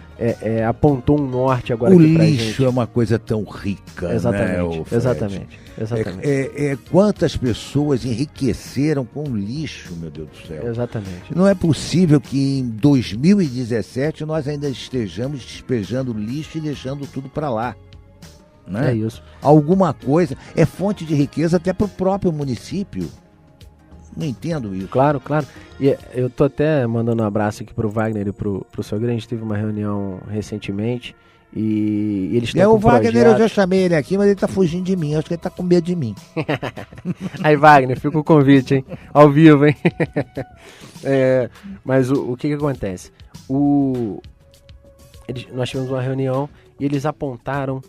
apontou um norte agora aqui pra gente. O lixo é uma coisa tão rica, exatamente, né, Fred? Exatamente. Quantas pessoas enriqueceram com o lixo, meu Deus do céu. Exatamente. Não é possível que em 2017 nós ainda estejamos despejando lixo e deixando tudo para lá. Né? É isso. Alguma coisa é fonte de riqueza até para o próprio município. Não entendo isso. Claro. E eu tô até mandando um abraço aqui pro Wagner e pro Salgueiro. A gente teve uma reunião recentemente e eles estão com o Wagner, projetos. eu já chamei ele aqui, mas ele tá fugindo de mim. Acho que ele tá com medo de mim. Aí, Wagner, fica o convite, hein? Ao vivo, hein? Mas o que acontece? Nós tivemos uma reunião e eles apontaram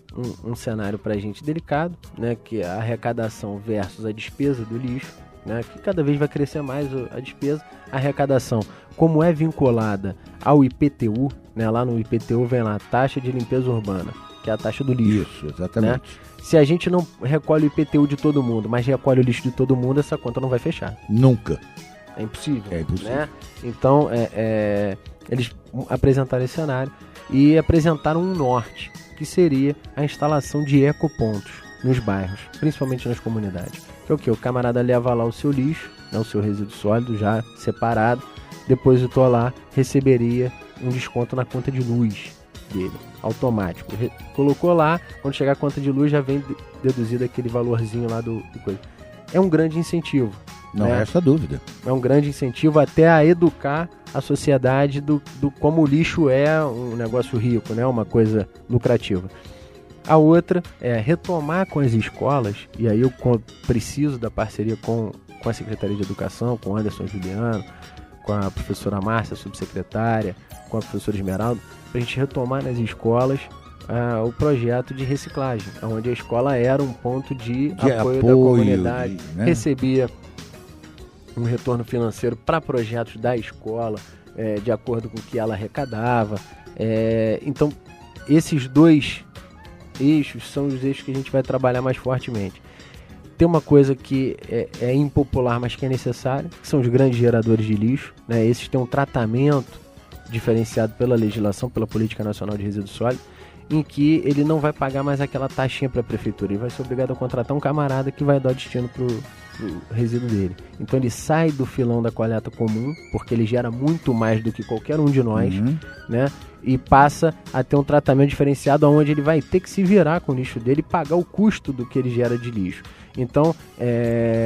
um cenário pra gente delicado, né? Que é a arrecadação versus a despesa do lixo. Né, que cada vez vai crescer mais a despesa. A arrecadação, como é vinculada ao IPTU, né, lá no IPTU vem lá a taxa de limpeza urbana, que é a taxa do lixo. Isso, exatamente. Né? Se a gente não recolhe o IPTU de todo mundo, mas recolhe o lixo de todo mundo, essa conta não vai fechar. Nunca. É impossível. É impossível. Né? Então, eles apresentaram esse cenário e apresentaram um norte, que seria a instalação de ecopontos nos bairros, principalmente nas comunidades. Que é o que? O camarada leva lá o seu lixo, né, o seu resíduo sólido já separado, depositou lá, receberia um desconto na conta de luz dele, automático. Colocou lá, quando chegar a conta de luz já vem deduzido aquele valorzinho lá do coisa. É um grande incentivo. Não resta dúvida. É um grande incentivo até a educar a sociedade do como o lixo é um negócio rico, né, uma coisa lucrativa. A outra é retomar com as escolas, e aí eu preciso da parceria com a Secretaria de Educação, com o Anderson Juliano, com a professora Márcia, subsecretária, com a professora Esmeralda, para a gente retomar nas escolas o projeto de reciclagem, onde a escola era um ponto de apoio da comunidade, né? Recebia um retorno financeiro para projetos da escola, de acordo com o que ela arrecadava. Então, esses dois eixos são os eixos que a gente vai trabalhar mais fortemente. Tem uma coisa que é impopular, mas que é necessária, que são os grandes geradores de lixo, né? Esses têm um tratamento diferenciado pela legislação, pela Política Nacional de Resíduos Sólidos, em que ele não vai pagar mais aquela taxinha para a prefeitura, ele vai ser obrigado a contratar um camarada que vai dar destino para o resíduo dele. Então ele sai do filão da coleta comum, porque ele gera muito mais do que qualquer um de nós, né? E passa a ter um tratamento diferenciado onde ele vai ter que se virar com o lixo dele e pagar o custo do que ele gera de lixo. Então,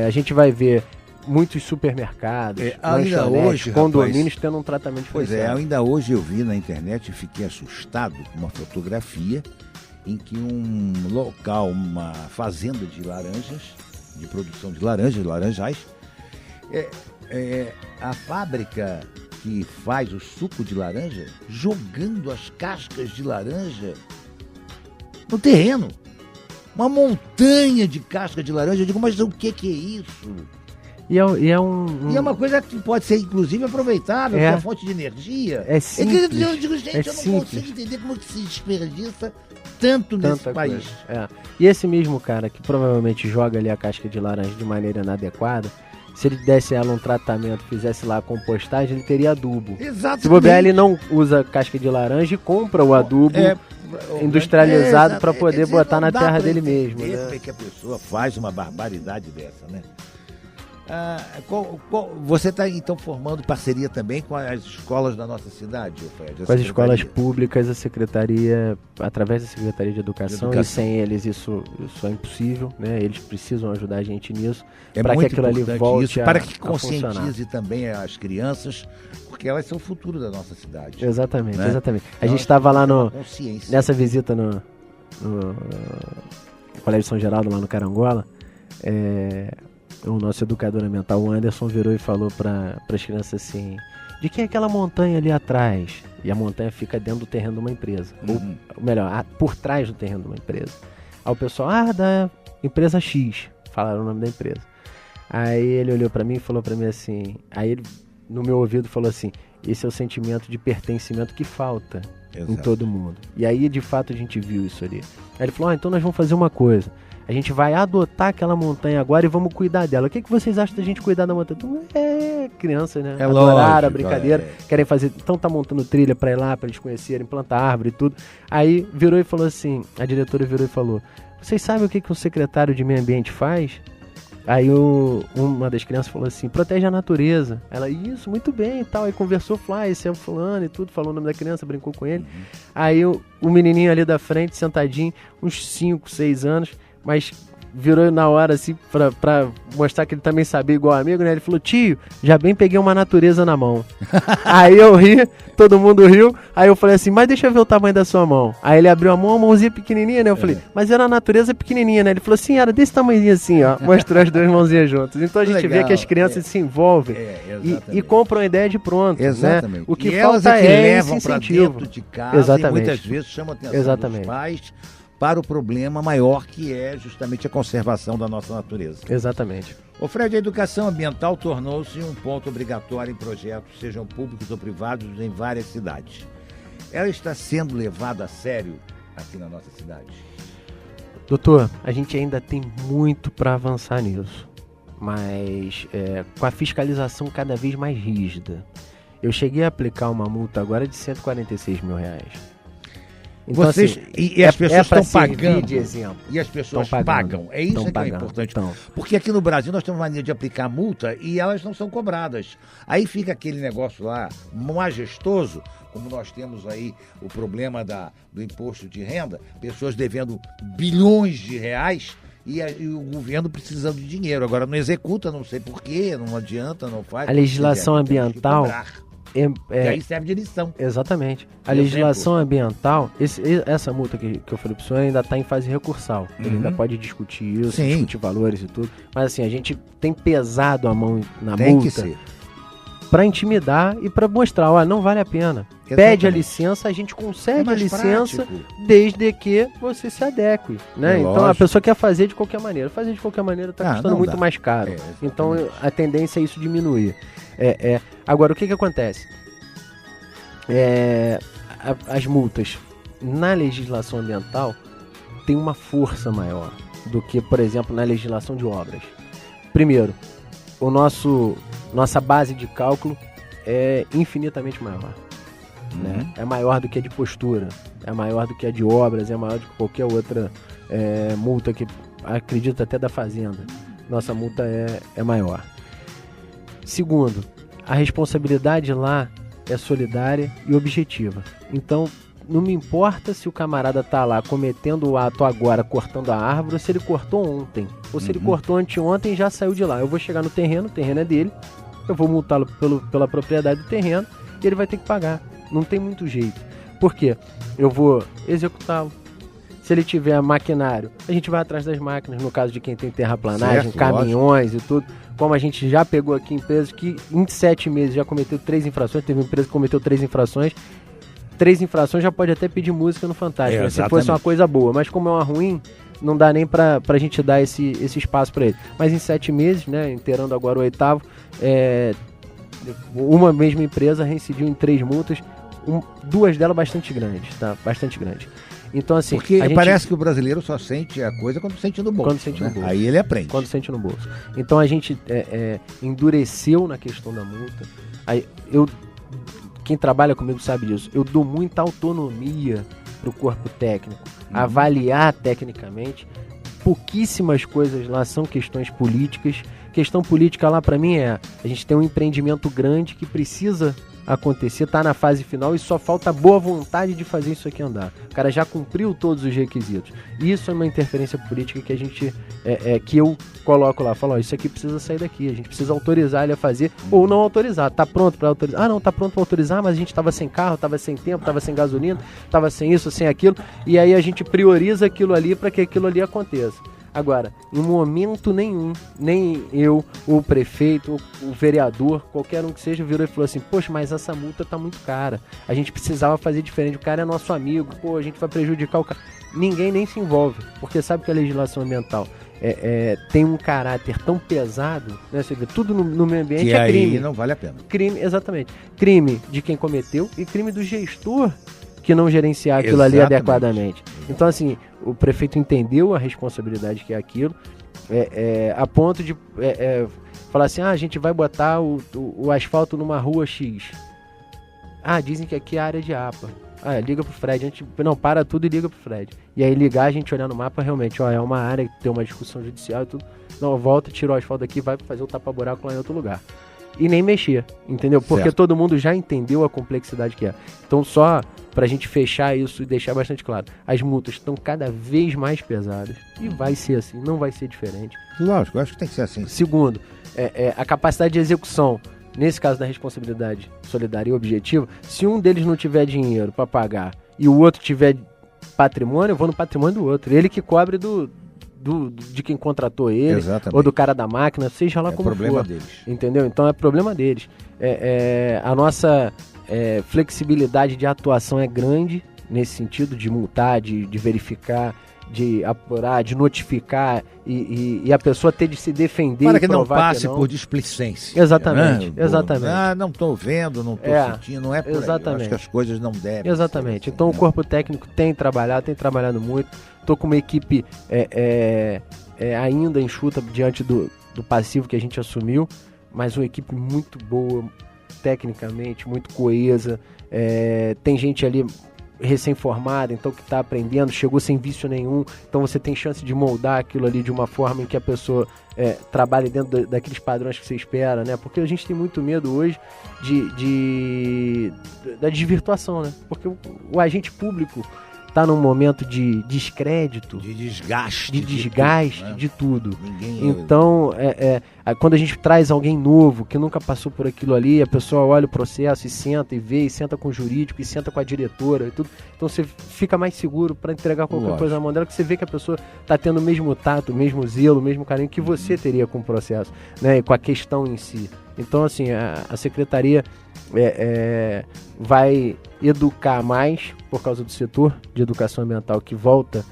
a gente vai ver muitos supermercados, lanchonetes, condomínios tendo um tratamento diferenciado. Pois ainda hoje eu vi na internet e fiquei assustado com uma fotografia em que um local, uma fazenda de laranjas, de produção de laranjais, a fábrica que faz o suco de laranja jogando as cascas de laranja no terreno. Uma montanha de casca de laranja. Eu digo, mas o que é isso? E é uma coisa que pode ser, inclusive, aproveitável, porque é fonte de energia. É simples. Eu digo, gente, eu não consigo entender como que se desperdiça tanto nesse país. E esse mesmo cara que provavelmente joga ali a casca de laranja de maneira inadequada, Se ele desse ela um tratamento, fizesse lá a compostagem, ele teria adubo. Exatamente. Se bobear, ele não usa casca de laranja e compra o adubo industrializado para poder botar na terra dele mesmo. Né? Como é que a pessoa faz uma barbaridade dessa, né? Você está então formando parceria também com as escolas da nossa cidade, Fred? Com as escolas públicas, a secretaria, através da Secretaria de Educação, e sem eles isso é impossível, né? Eles precisam ajudar a gente nisso, para que aquilo ali volte para que conscientize também as crianças, porque elas são o futuro da nossa cidade. Exatamente, né? exatamente. A gente estava lá nessa visita no Colégio São Geraldo, lá no Carangola, o nosso educador ambiental, o Anderson, virou e falou para as crianças assim: de quem é aquela montanha ali atrás? E a montanha fica dentro do terreno de uma empresa. Ou melhor, por trás do terreno de uma empresa. Aí o pessoal, da empresa X, falaram o nome da empresa. Aí ele olhou para mim e falou para mim assim, aí ele no meu ouvido falou assim: esse é o sentimento de pertencimento que falta em todo mundo. E aí de fato a gente viu isso ali. Aí ele falou: então nós vamos fazer uma coisa. A gente vai adotar aquela montanha agora e vamos cuidar dela. O que vocês acham da gente cuidar da montanha? Crianças, né? Adoraram a brincadeira, querem fazer. Então tá montando trilha pra ir lá, pra eles conhecerem, plantar árvore e tudo. Aí virou e falou assim, a diretora virou e falou: vocês sabem o que o secretário de meio ambiente faz? Aí uma das crianças falou assim: protege a natureza. Ela, isso, muito bem e tal. Aí conversou, falou: esse é o fulano e tudo, falou o nome da criança, brincou com ele. Aí o menininho ali da frente, sentadinho, uns 5, 6 anos, mas virou na hora assim pra mostrar que ele também sabia igual amigo, né? Ele falou: tio, já bem peguei uma natureza na mão. Aí eu ri, todo mundo riu. Aí eu falei assim: mas deixa eu ver o tamanho da sua mão. Aí ele abriu a mão, uma mãozinha pequenininha, né? Eu falei: mas era a natureza pequenininha, né? Ele falou assim: era desse tamanhozinho assim, ó. Mostrou as duas mãozinhas juntas. Então a gente vê que as crianças se envolvem e compram a ideia de pronto. Exatamente. Né? O que e falta elas que é levam para dentro de casa e muitas vezes chamam a atenção dos pais para o problema maior, que é justamente a conservação da nossa natureza. Exatamente. O Fred, a educação ambiental tornou-se um ponto obrigatório em projetos, sejam públicos ou privados, em várias cidades. Ela está sendo levada a sério aqui na nossa cidade? Doutor, a gente ainda tem muito para avançar nisso, mas com a fiscalização cada vez mais rígida. Eu cheguei a aplicar uma multa agora de R$146 mil. Então, vocês, assim, e as pessoas estão pagando. De exemplo. E as pessoas pagam. É isso que é importante. Porque aqui no Brasil nós temos mania de aplicar multa e elas não são cobradas. Aí fica aquele negócio lá majestoso, como nós temos aí o problema do imposto de renda, pessoas devendo bilhões de reais e o governo precisando de dinheiro. Agora não executa, não sei porquê, não adianta, não faz. A legislação ambiental... E aí serve de lição. Exatamente. A legislação ambiental, essa multa que eu falei para o senhor ainda está em fase recursal. Ele ainda pode discutir isso, discutir valores e tudo. Mas assim, a gente tem pesado a mão na multa para intimidar e para mostrar, olha, não vale a pena. Exatamente. Pede a licença, a gente concede a licença desde que você se adeque. Né? Então lógico. A pessoa quer fazer de qualquer maneira. Fazer de qualquer maneira está custando muito mais caro. Então a tendência é isso diminuir. Agora, o que acontece? As multas na legislação ambiental têm uma força maior do que, por exemplo, na legislação de obras. Primeiro, nossa base de cálculo é infinitamente maior. Né? É maior do que a de postura, é maior do que a de obras, é maior do que qualquer outra multa que, acredito até da fazenda. Nossa multa é maior. Segundo, a responsabilidade lá é solidária e objetiva. Então, não me importa se o camarada está lá cometendo o ato agora, cortando a árvore, ou se ele cortou ontem. Ou se ele cortou anteontem e já saiu de lá. Eu vou chegar no terreno, o terreno é dele, eu vou multá-lo pela propriedade do terreno e ele vai ter que pagar. Não tem muito jeito. Por quê? Eu vou executá-lo. Se ele tiver maquinário, a gente vai atrás das máquinas, no caso de quem tem terraplanagem, caminhões e tudo. Como a gente já pegou aqui empresas que em 7 meses já cometeu 3 infrações, teve uma empresa que cometeu 3 infrações. 3 infrações já pode até pedir música no Fantástico, se fosse uma coisa boa. Mas como é uma ruim, não dá nem pra gente dar esse espaço para ele. Mas em 7 meses, né, inteirando agora o 8º, uma mesma empresa reincidiu em 3 multas, duas delas bastante grandes, tá? Bastante grandes. Então, assim... Porque parece que o brasileiro só sente a coisa quando sente no bolso. Quando sente no bolso. Aí ele aprende. Quando sente no bolso. Então, a gente endureceu na questão da multa. Quem trabalha comigo sabe disso. Eu dou muita autonomia pro corpo técnico. Avaliar tecnicamente. Pouquíssimas coisas lá são questões políticas. Questão política lá para mim a gente tem um empreendimento grande que precisa acontecer, tá na fase final e só falta boa vontade de fazer isso aqui andar. O cara já cumpriu todos os requisitos. Isso é uma interferência política que a gente que eu coloco lá, falo, isso aqui precisa sair daqui, a gente precisa autorizar ele a fazer ou não autorizar. Tá pronto para autorizar? Ah, não, tá pronto para autorizar, mas a gente tava sem carro, tava sem tempo, tava sem gasolina, tava sem isso, sem aquilo, e aí a gente prioriza aquilo ali para que aquilo ali aconteça. Agora, em momento nenhum, nem eu, o prefeito, o vereador, qualquer um que seja, virou e falou assim, poxa, mas essa multa tá muito cara, a gente precisava fazer diferente, o cara é nosso amigo, pô, a gente vai prejudicar o cara. Ninguém nem se envolve, porque sabe que a legislação ambiental tem um caráter tão pesado, né? Você vê, tudo no meio ambiente que é crime. Aí não vale a pena. Crime, exatamente. Crime de quem cometeu e crime do gestor que não gerenciar aquilo ali adequadamente. Então, assim, o prefeito entendeu a responsabilidade que é aquilo, a ponto de falar assim, a gente vai botar o asfalto numa rua X. Dizem que aqui é área de APA. Liga pro Fred, não, para tudo e liga pro Fred. E aí ligar, a gente olhar no mapa, realmente, é uma área que tem uma discussão judicial e tudo. Não, volta, tira o asfalto daqui, vai fazer o tapa-buraco lá em outro lugar. E nem mexer, entendeu? Porque todo mundo já entendeu a complexidade que é. Então, só pra gente fechar isso e deixar bastante claro, as multas estão cada vez mais pesadas. E vai ser assim, não vai ser diferente. Lógico, eu acho que tem que ser assim. Segundo, a capacidade de execução, nesse caso da responsabilidade solidária e objetiva, se um deles não tiver dinheiro para pagar e o outro tiver patrimônio, eu vou no patrimônio do outro. Ele que cobre de quem contratou ele, ou do cara da máquina, seja lá como for. É problema deles. Entendeu? Então é problema deles. A nossa flexibilidade de atuação é grande nesse sentido de multar, de verificar, de apurar, de notificar e a pessoa ter de se defender. Para que não passe por displicência. Exatamente, né? exatamente. Não estou vendo, não estou sentindo, não é por exatamente. Aí. Eu acho que as coisas não devem. Exatamente. Assim, então o corpo técnico tem trabalhado muito. Estou com uma equipe ainda enxuta diante do passivo que a gente assumiu, mas uma equipe muito boa, tecnicamente, muito coesa. Tem gente ali recém-formada, então que está aprendendo, chegou sem vício nenhum, então você tem chance de moldar aquilo ali de uma forma em que a pessoa trabalhe dentro daqueles padrões que você espera, né? Porque a gente tem muito medo hoje da desvirtuação, né? Porque o agente público está num momento de descrédito, de desgaste, de tudo. Então, quando a gente traz alguém novo que nunca passou por aquilo ali, a pessoa olha o processo e senta e vê, e senta com o jurídico, e senta com a diretora e tudo. Então você fica mais seguro para entregar qualquer coisa na mão dela, que você vê que a pessoa está tendo o mesmo tato, o mesmo zelo, o mesmo carinho que você teria com o processo, né? E com a questão em si. Então, assim, a secretaria vai educar mais por causa do setor de educação ambiental que volta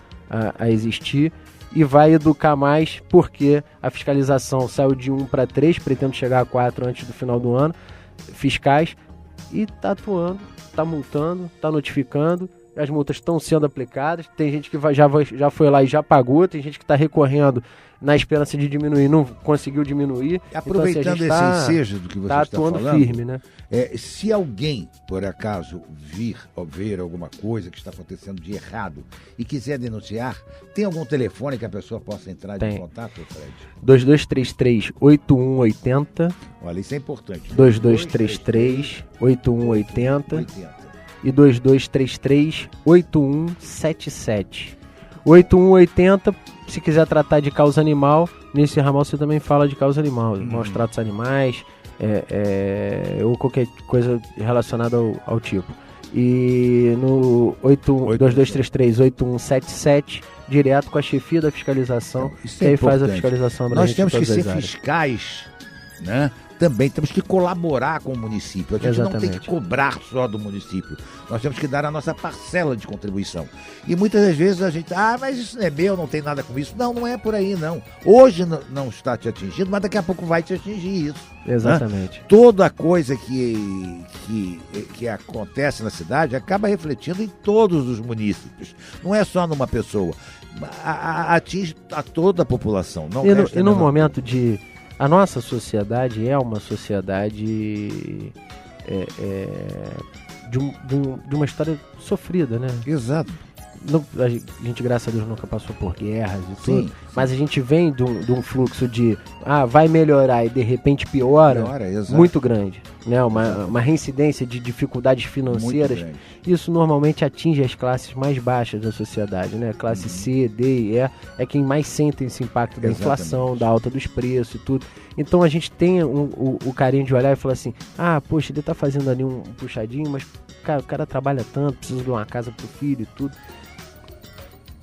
a existir, e vai educar mais porque a fiscalização saiu de 1 para 3, pretendo chegar a 4 antes do final do ano, fiscais, e está atuando, está multando, está notificando, as multas estão sendo aplicadas, tem gente que já foi lá e já pagou, tem gente que está recorrendo na esperança de diminuir, não conseguiu diminuir. Aproveitando então, assim, esse ensejo do que você está atuando falando, firme, né? Se alguém, por acaso, vir ou ver alguma coisa que está acontecendo de errado e quiser denunciar, tem algum telefone que a pessoa possa entrar em contato, Fred? 2233-8180. Olha, isso é importante. 2233-8180. E 2233-8177. 8180, se quiser tratar de causa animal, nesse ramal você também fala de causa animal, maus tratos animais, ou qualquer coisa relacionada ao tipo. E no 2233-8177, direto com a chefia da fiscalização, que aí faz a fiscalização. Nós temos que ser fiscais, né? também temos que colaborar com o município. A gente Exatamente. não tem que cobrar só do município. Nós temos que dar a nossa parcela de contribuição. E muitas das vezes a gente, mas isso não é meu, não tem nada com isso. Não é por aí, não. Hoje não está te atingindo, mas daqui a pouco vai te atingir isso. Exatamente. Né? Toda coisa que acontece na cidade acaba refletindo em todos os municípios. Não é só numa pessoa. Atinge a toda a população. Não e no momento de... A nossa sociedade é uma sociedade de uma história sofrida, né? Exato. A gente, graças a Deus, nunca passou por guerras e tudo, Sim. Mas a gente vem de um fluxo de vai melhorar e de repente piora muito grande, né? Uma reincidência de dificuldades financeiras. Isso normalmente atinge as classes mais baixas da sociedade, né? Classe C, D e E é quem mais sente esse impacto da inflação, da alta dos preços e tudo. Então a gente tem o carinho de olhar e falar assim, poxa, ele tá fazendo ali um puxadinho, mas cara, o cara trabalha tanto, precisa de uma casa pro filho e tudo.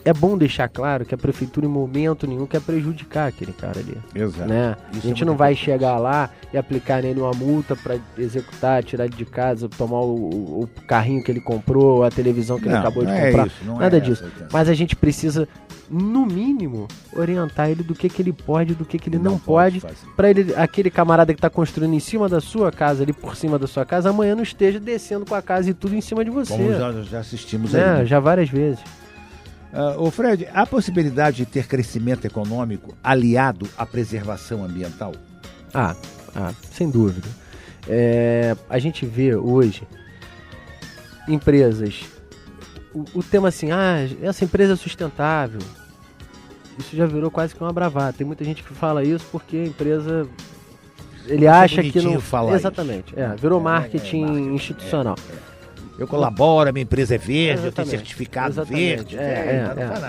É bom deixar claro que a prefeitura em momento nenhum quer prejudicar aquele cara ali. Exato. Né? A gente não vai chegar lá e aplicar nele uma multa para executar, tirar ele de casa, tomar o carrinho que ele comprou, a televisão que ele acabou de comprar. Nada disso. Mas a gente precisa, no mínimo, orientar ele do que ele pode e do que ele não pode. Para ele, aquele camarada que está construindo em cima da sua casa, ali por cima da sua casa, amanhã não esteja descendo com a casa e tudo em cima de você. Como já assistimos aí. Né? Já várias vezes. Fred, há possibilidade de ter crescimento econômico aliado à preservação ambiental? Sem dúvida. A gente vê hoje empresas, o tema assim, essa empresa é sustentável, isso já virou quase que uma bravata. Tem muita gente que fala isso porque a empresa, ele acha que não... Exatamente, virou marketing institucional. Eu colaboro, a minha empresa é verde, eu tenho certificado verde.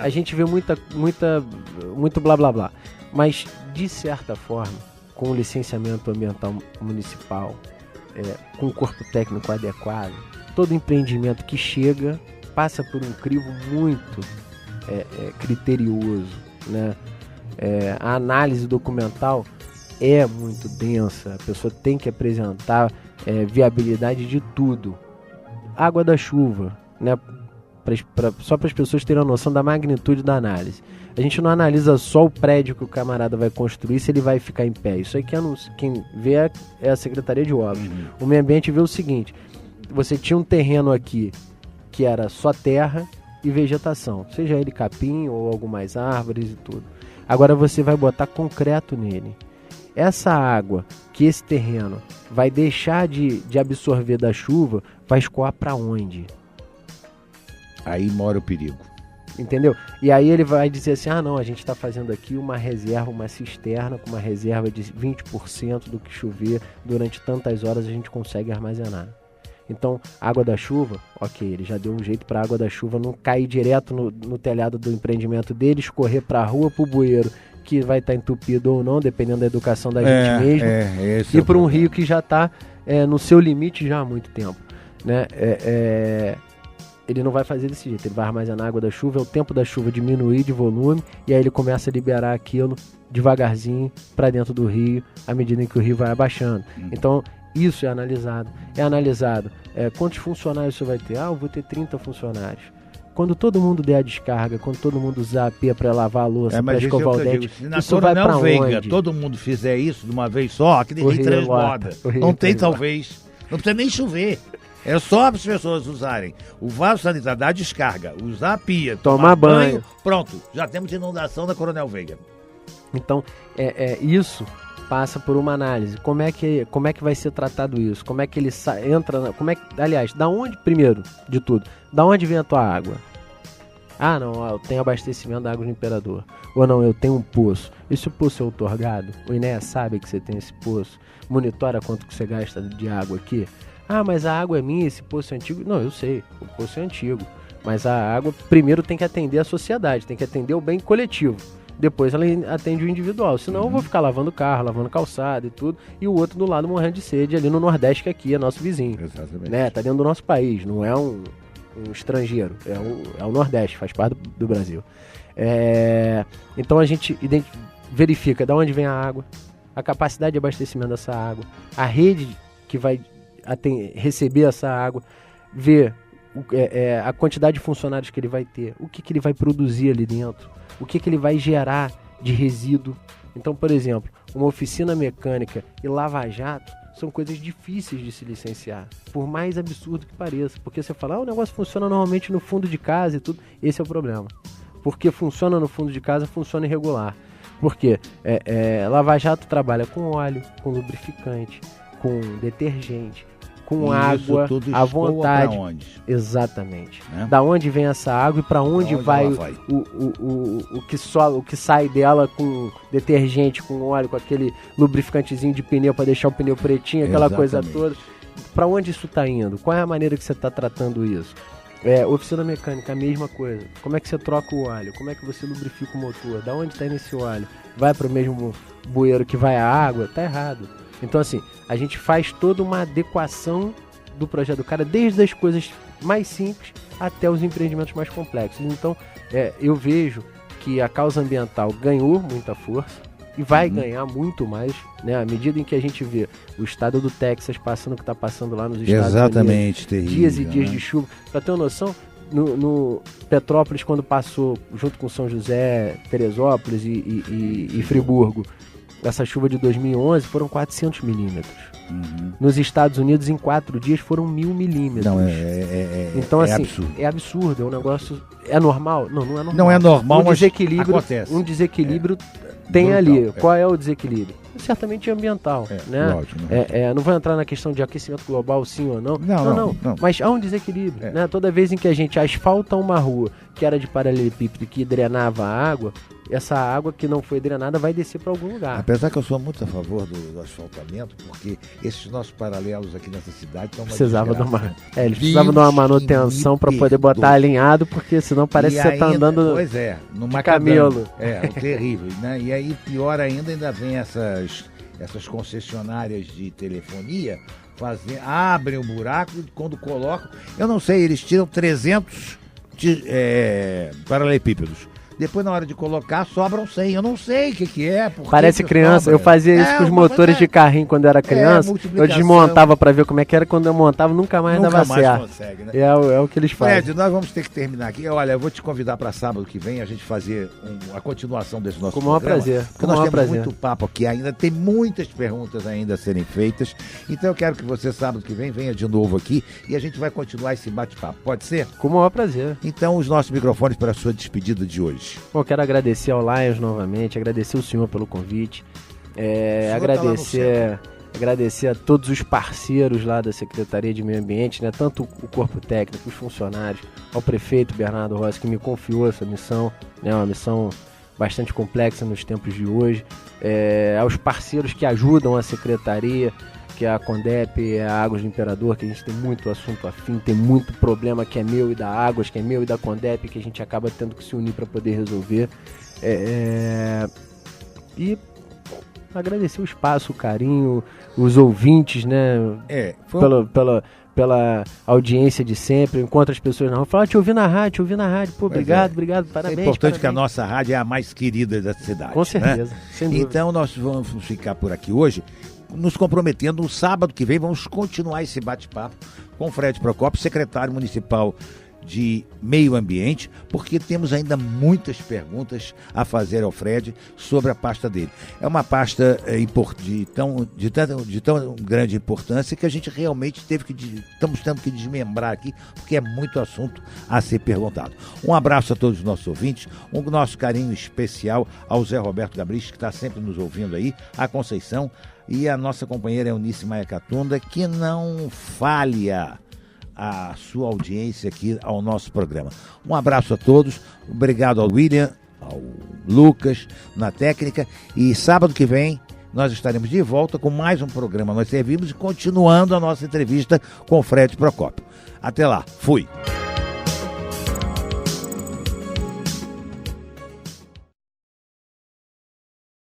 A gente vê muito blá blá blá. Mas, de certa forma, com o licenciamento ambiental municipal, com o corpo técnico adequado, todo empreendimento que chega passa por um crivo muito criterioso, né? A análise documental é muito densa, a pessoa tem que apresentar viabilidade de tudo. Água da chuva, né? Só para as pessoas terem a noção da magnitude da análise. A gente não analisa só o prédio que o camarada vai construir, se ele vai ficar em pé. Isso aí quem vê é a Secretaria de Obras. O meio ambiente vê o seguinte: você tinha um terreno aqui que era só terra e vegetação, seja ele capim ou algumas árvores e tudo. Agora você vai botar concreto nele. Essa água que esse terreno vai deixar de absorver da chuva vai escoar para onde? Aí mora o perigo. Entendeu? E aí ele vai dizer assim, não, a gente está fazendo aqui uma reserva, uma cisterna com uma reserva de 20% do que chover, durante tantas horas a gente consegue armazenar. Então, água da chuva, ok, ele já deu um jeito para a água da chuva não cair direto no telhado do empreendimento dele, escorrer para a rua, para o bueiro, que vai estar entupido ou não, dependendo da educação da gente mesmo, e para um rio que já está no seu limite já há muito tempo. Né? Ele não vai fazer desse jeito, ele vai armazenar água da chuva, é o tempo da chuva diminuir de volume, e aí ele começa a liberar aquilo devagarzinho para dentro do rio, à medida em que o rio vai abaixando. Então, isso é analisado. Quantos funcionários você vai ter? Eu vou ter 30 funcionários. Quando todo mundo der a descarga, quando todo mundo usar a pia para lavar a louça, para escovar o dente, isso vai para onde? Todo mundo fizer isso de uma vez só, que ninguém transborda. Não tem talvez, não precisa nem chover. É só as pessoas usarem o vaso sanitário, dar descarga, usar a pia, tomar banho, pronto, já temos inundação da Coronel Veiga. Então, isso passa por uma análise. Como é que vai ser tratado isso? Como é que ele entra... Aliás, da onde, primeiro de tudo, da onde vem a tua água? Eu tenho abastecimento da água do Imperador. Ou não, eu tenho um poço. E se o poço é outorgado? O INEA sabe que você tem esse poço? Monitora quanto que você gasta de água aqui? Mas a água é minha, esse poço é antigo. Não, eu sei, o poço é antigo. Mas a água, primeiro, tem que atender a sociedade, tem que atender o bem coletivo. Depois ela atende o individual. Senão eu vou ficar lavando carro, lavando calçada e tudo, e o outro do lado morrendo de sede ali no Nordeste, que aqui é nosso vizinho. Exatamente. Né? Tá dentro do nosso país, não é um estrangeiro, é o Nordeste, faz parte do Brasil. Então a gente verifica de onde vem a água a capacidade de abastecimento dessa água, a rede que vai receber essa água, ver a quantidade de funcionários que ele vai ter, o que ele vai produzir ali dentro, o que ele vai gerar de resíduo. Então, por exemplo, uma oficina mecânica e lava-jato são coisas difíceis de se licenciar, por mais absurdo que pareça, porque você fala, o negócio funciona normalmente no fundo de casa e tudo, esse é o problema, porque funciona no fundo de casa, funciona irregular, porque lava-jato trabalha com óleo, com lubrificante, com detergente, com água à vontade. Pra onde? Exatamente. Da onde vem essa água e para onde vai o que sai dela com detergente, com óleo, com aquele lubrificantezinho de pneu para deixar o pneu pretinho, aquela coisa toda. Para onde isso está indo? Qual é a maneira que você está tratando isso? Oficina mecânica, a mesma coisa. Como é que você troca o óleo? Como é que você lubrifica o motor? Da onde está indo esse óleo? Vai para o mesmo bueiro que vai a água? Tá errado. Então, assim, a gente faz toda uma adequação do projeto do cara, desde as coisas mais simples até os empreendimentos mais complexos. Então, eu vejo que a causa ambiental ganhou muita força e vai ganhar muito mais, né? À medida em que a gente vê o estado do Texas passando o que está passando lá nos Estados Unidos, terrível, dias e dias de chuva. Para ter uma noção, no Petrópolis, quando passou junto com São José, Teresópolis e Friburgo, essa chuva de 2011 foram 400 milímetros. Nos Estados Unidos, em 4 dias, foram 1.000 milímetros. Não, então, assim, absurdo. É absurdo, é um negócio... É normal? Não, não é normal. Não é normal, mas acontece. Um desequilíbrio tem ali. Qual é o desequilíbrio? Certamente ambiental, né? Lógico, não vou entrar na questão de aquecimento global, sim ou não. Não. Mas há um desequilíbrio, né? Toda vez em que a gente asfalta uma rua que era de paralelepípedo, que drenava a água, essa água que não foi drenada vai descer para algum lugar. Apesar que eu sou muito a favor do asfaltamento, porque esses nossos paralelos aqui nessa cidade estão eles precisavam de uma manutenção para poder botar alinhado, porque senão parece que você está andando numa camelo. Terrível, né? E aí, pior ainda vem essas concessionárias de telefonia, abrem o buraco e quando colocam, eu não sei, eles tiram 300 paralelepípedos. Depois, na hora de colocar, sobram 100. Eu não sei o que é. Parece criança. Sobra. Eu fazia isso com os motores de carrinho quando eu era criança. Eu desmontava para ver como é que era. Quando eu montava, nunca mais dava certo. Consegue, né? É o que eles fazem. Fred, nós vamos ter que terminar aqui. Olha, eu vou te convidar para sábado que vem a gente fazer a continuação desse nosso programa. Com o maior prazer. Porque nós temos muito papo aqui ainda. Tem muitas perguntas ainda a serem feitas. Então eu quero que você, sábado que vem, venha de novo aqui e a gente vai continuar esse bate-papo. Pode ser? Com o maior prazer. Então, os nossos microfones para a sua despedida de hoje. Bom, quero agradecer ao Lions novamente, agradecer o senhor pelo convite, agradecer a todos os parceiros lá da Secretaria de Meio Ambiente, né, tanto o corpo técnico, os funcionários, ao prefeito Bernardo Rossi, que me confiou essa missão, né, uma missão bastante complexa nos tempos de hoje, aos parceiros que ajudam a Secretaria, que é a Condep, a Águas do Imperador, que a gente tem muito assunto afim, tem muito problema que é meu e da Águas, que é meu e da Condep, que a gente acaba tendo que se unir para poder resolver. E agradecer o espaço, o carinho, os ouvintes, né? Pela audiência de sempre. Encontro as pessoas na rua, falam, te ouvi na rádio. Pô, obrigado, parabéns. É importante que a nossa rádio é a mais querida da cidade. Com certeza, né? Sem dúvida. Então nós vamos ficar por aqui hoje, nos comprometendo. No sábado que vem vamos continuar esse bate-papo com o Fred Procópio, secretário municipal de Meio Ambiente, porque temos ainda muitas perguntas a fazer ao Fred sobre a pasta dele. É uma pasta de tão grande importância que a gente realmente estamos tendo que desmembrar aqui, porque é muito assunto a ser perguntado. Um abraço a todos os nossos ouvintes, um nosso carinho especial ao Zé Roberto Gabrich, que está sempre nos ouvindo aí, a Conceição e a nossa companheira Eunice Maia Catunda, que não falha a sua audiência aqui ao nosso programa. Um abraço a todos, obrigado ao William, ao Lucas na técnica, e sábado que vem nós estaremos de volta com mais um programa Nós Servimos e continuando a nossa entrevista com o Fred Procópio. Até lá, fui!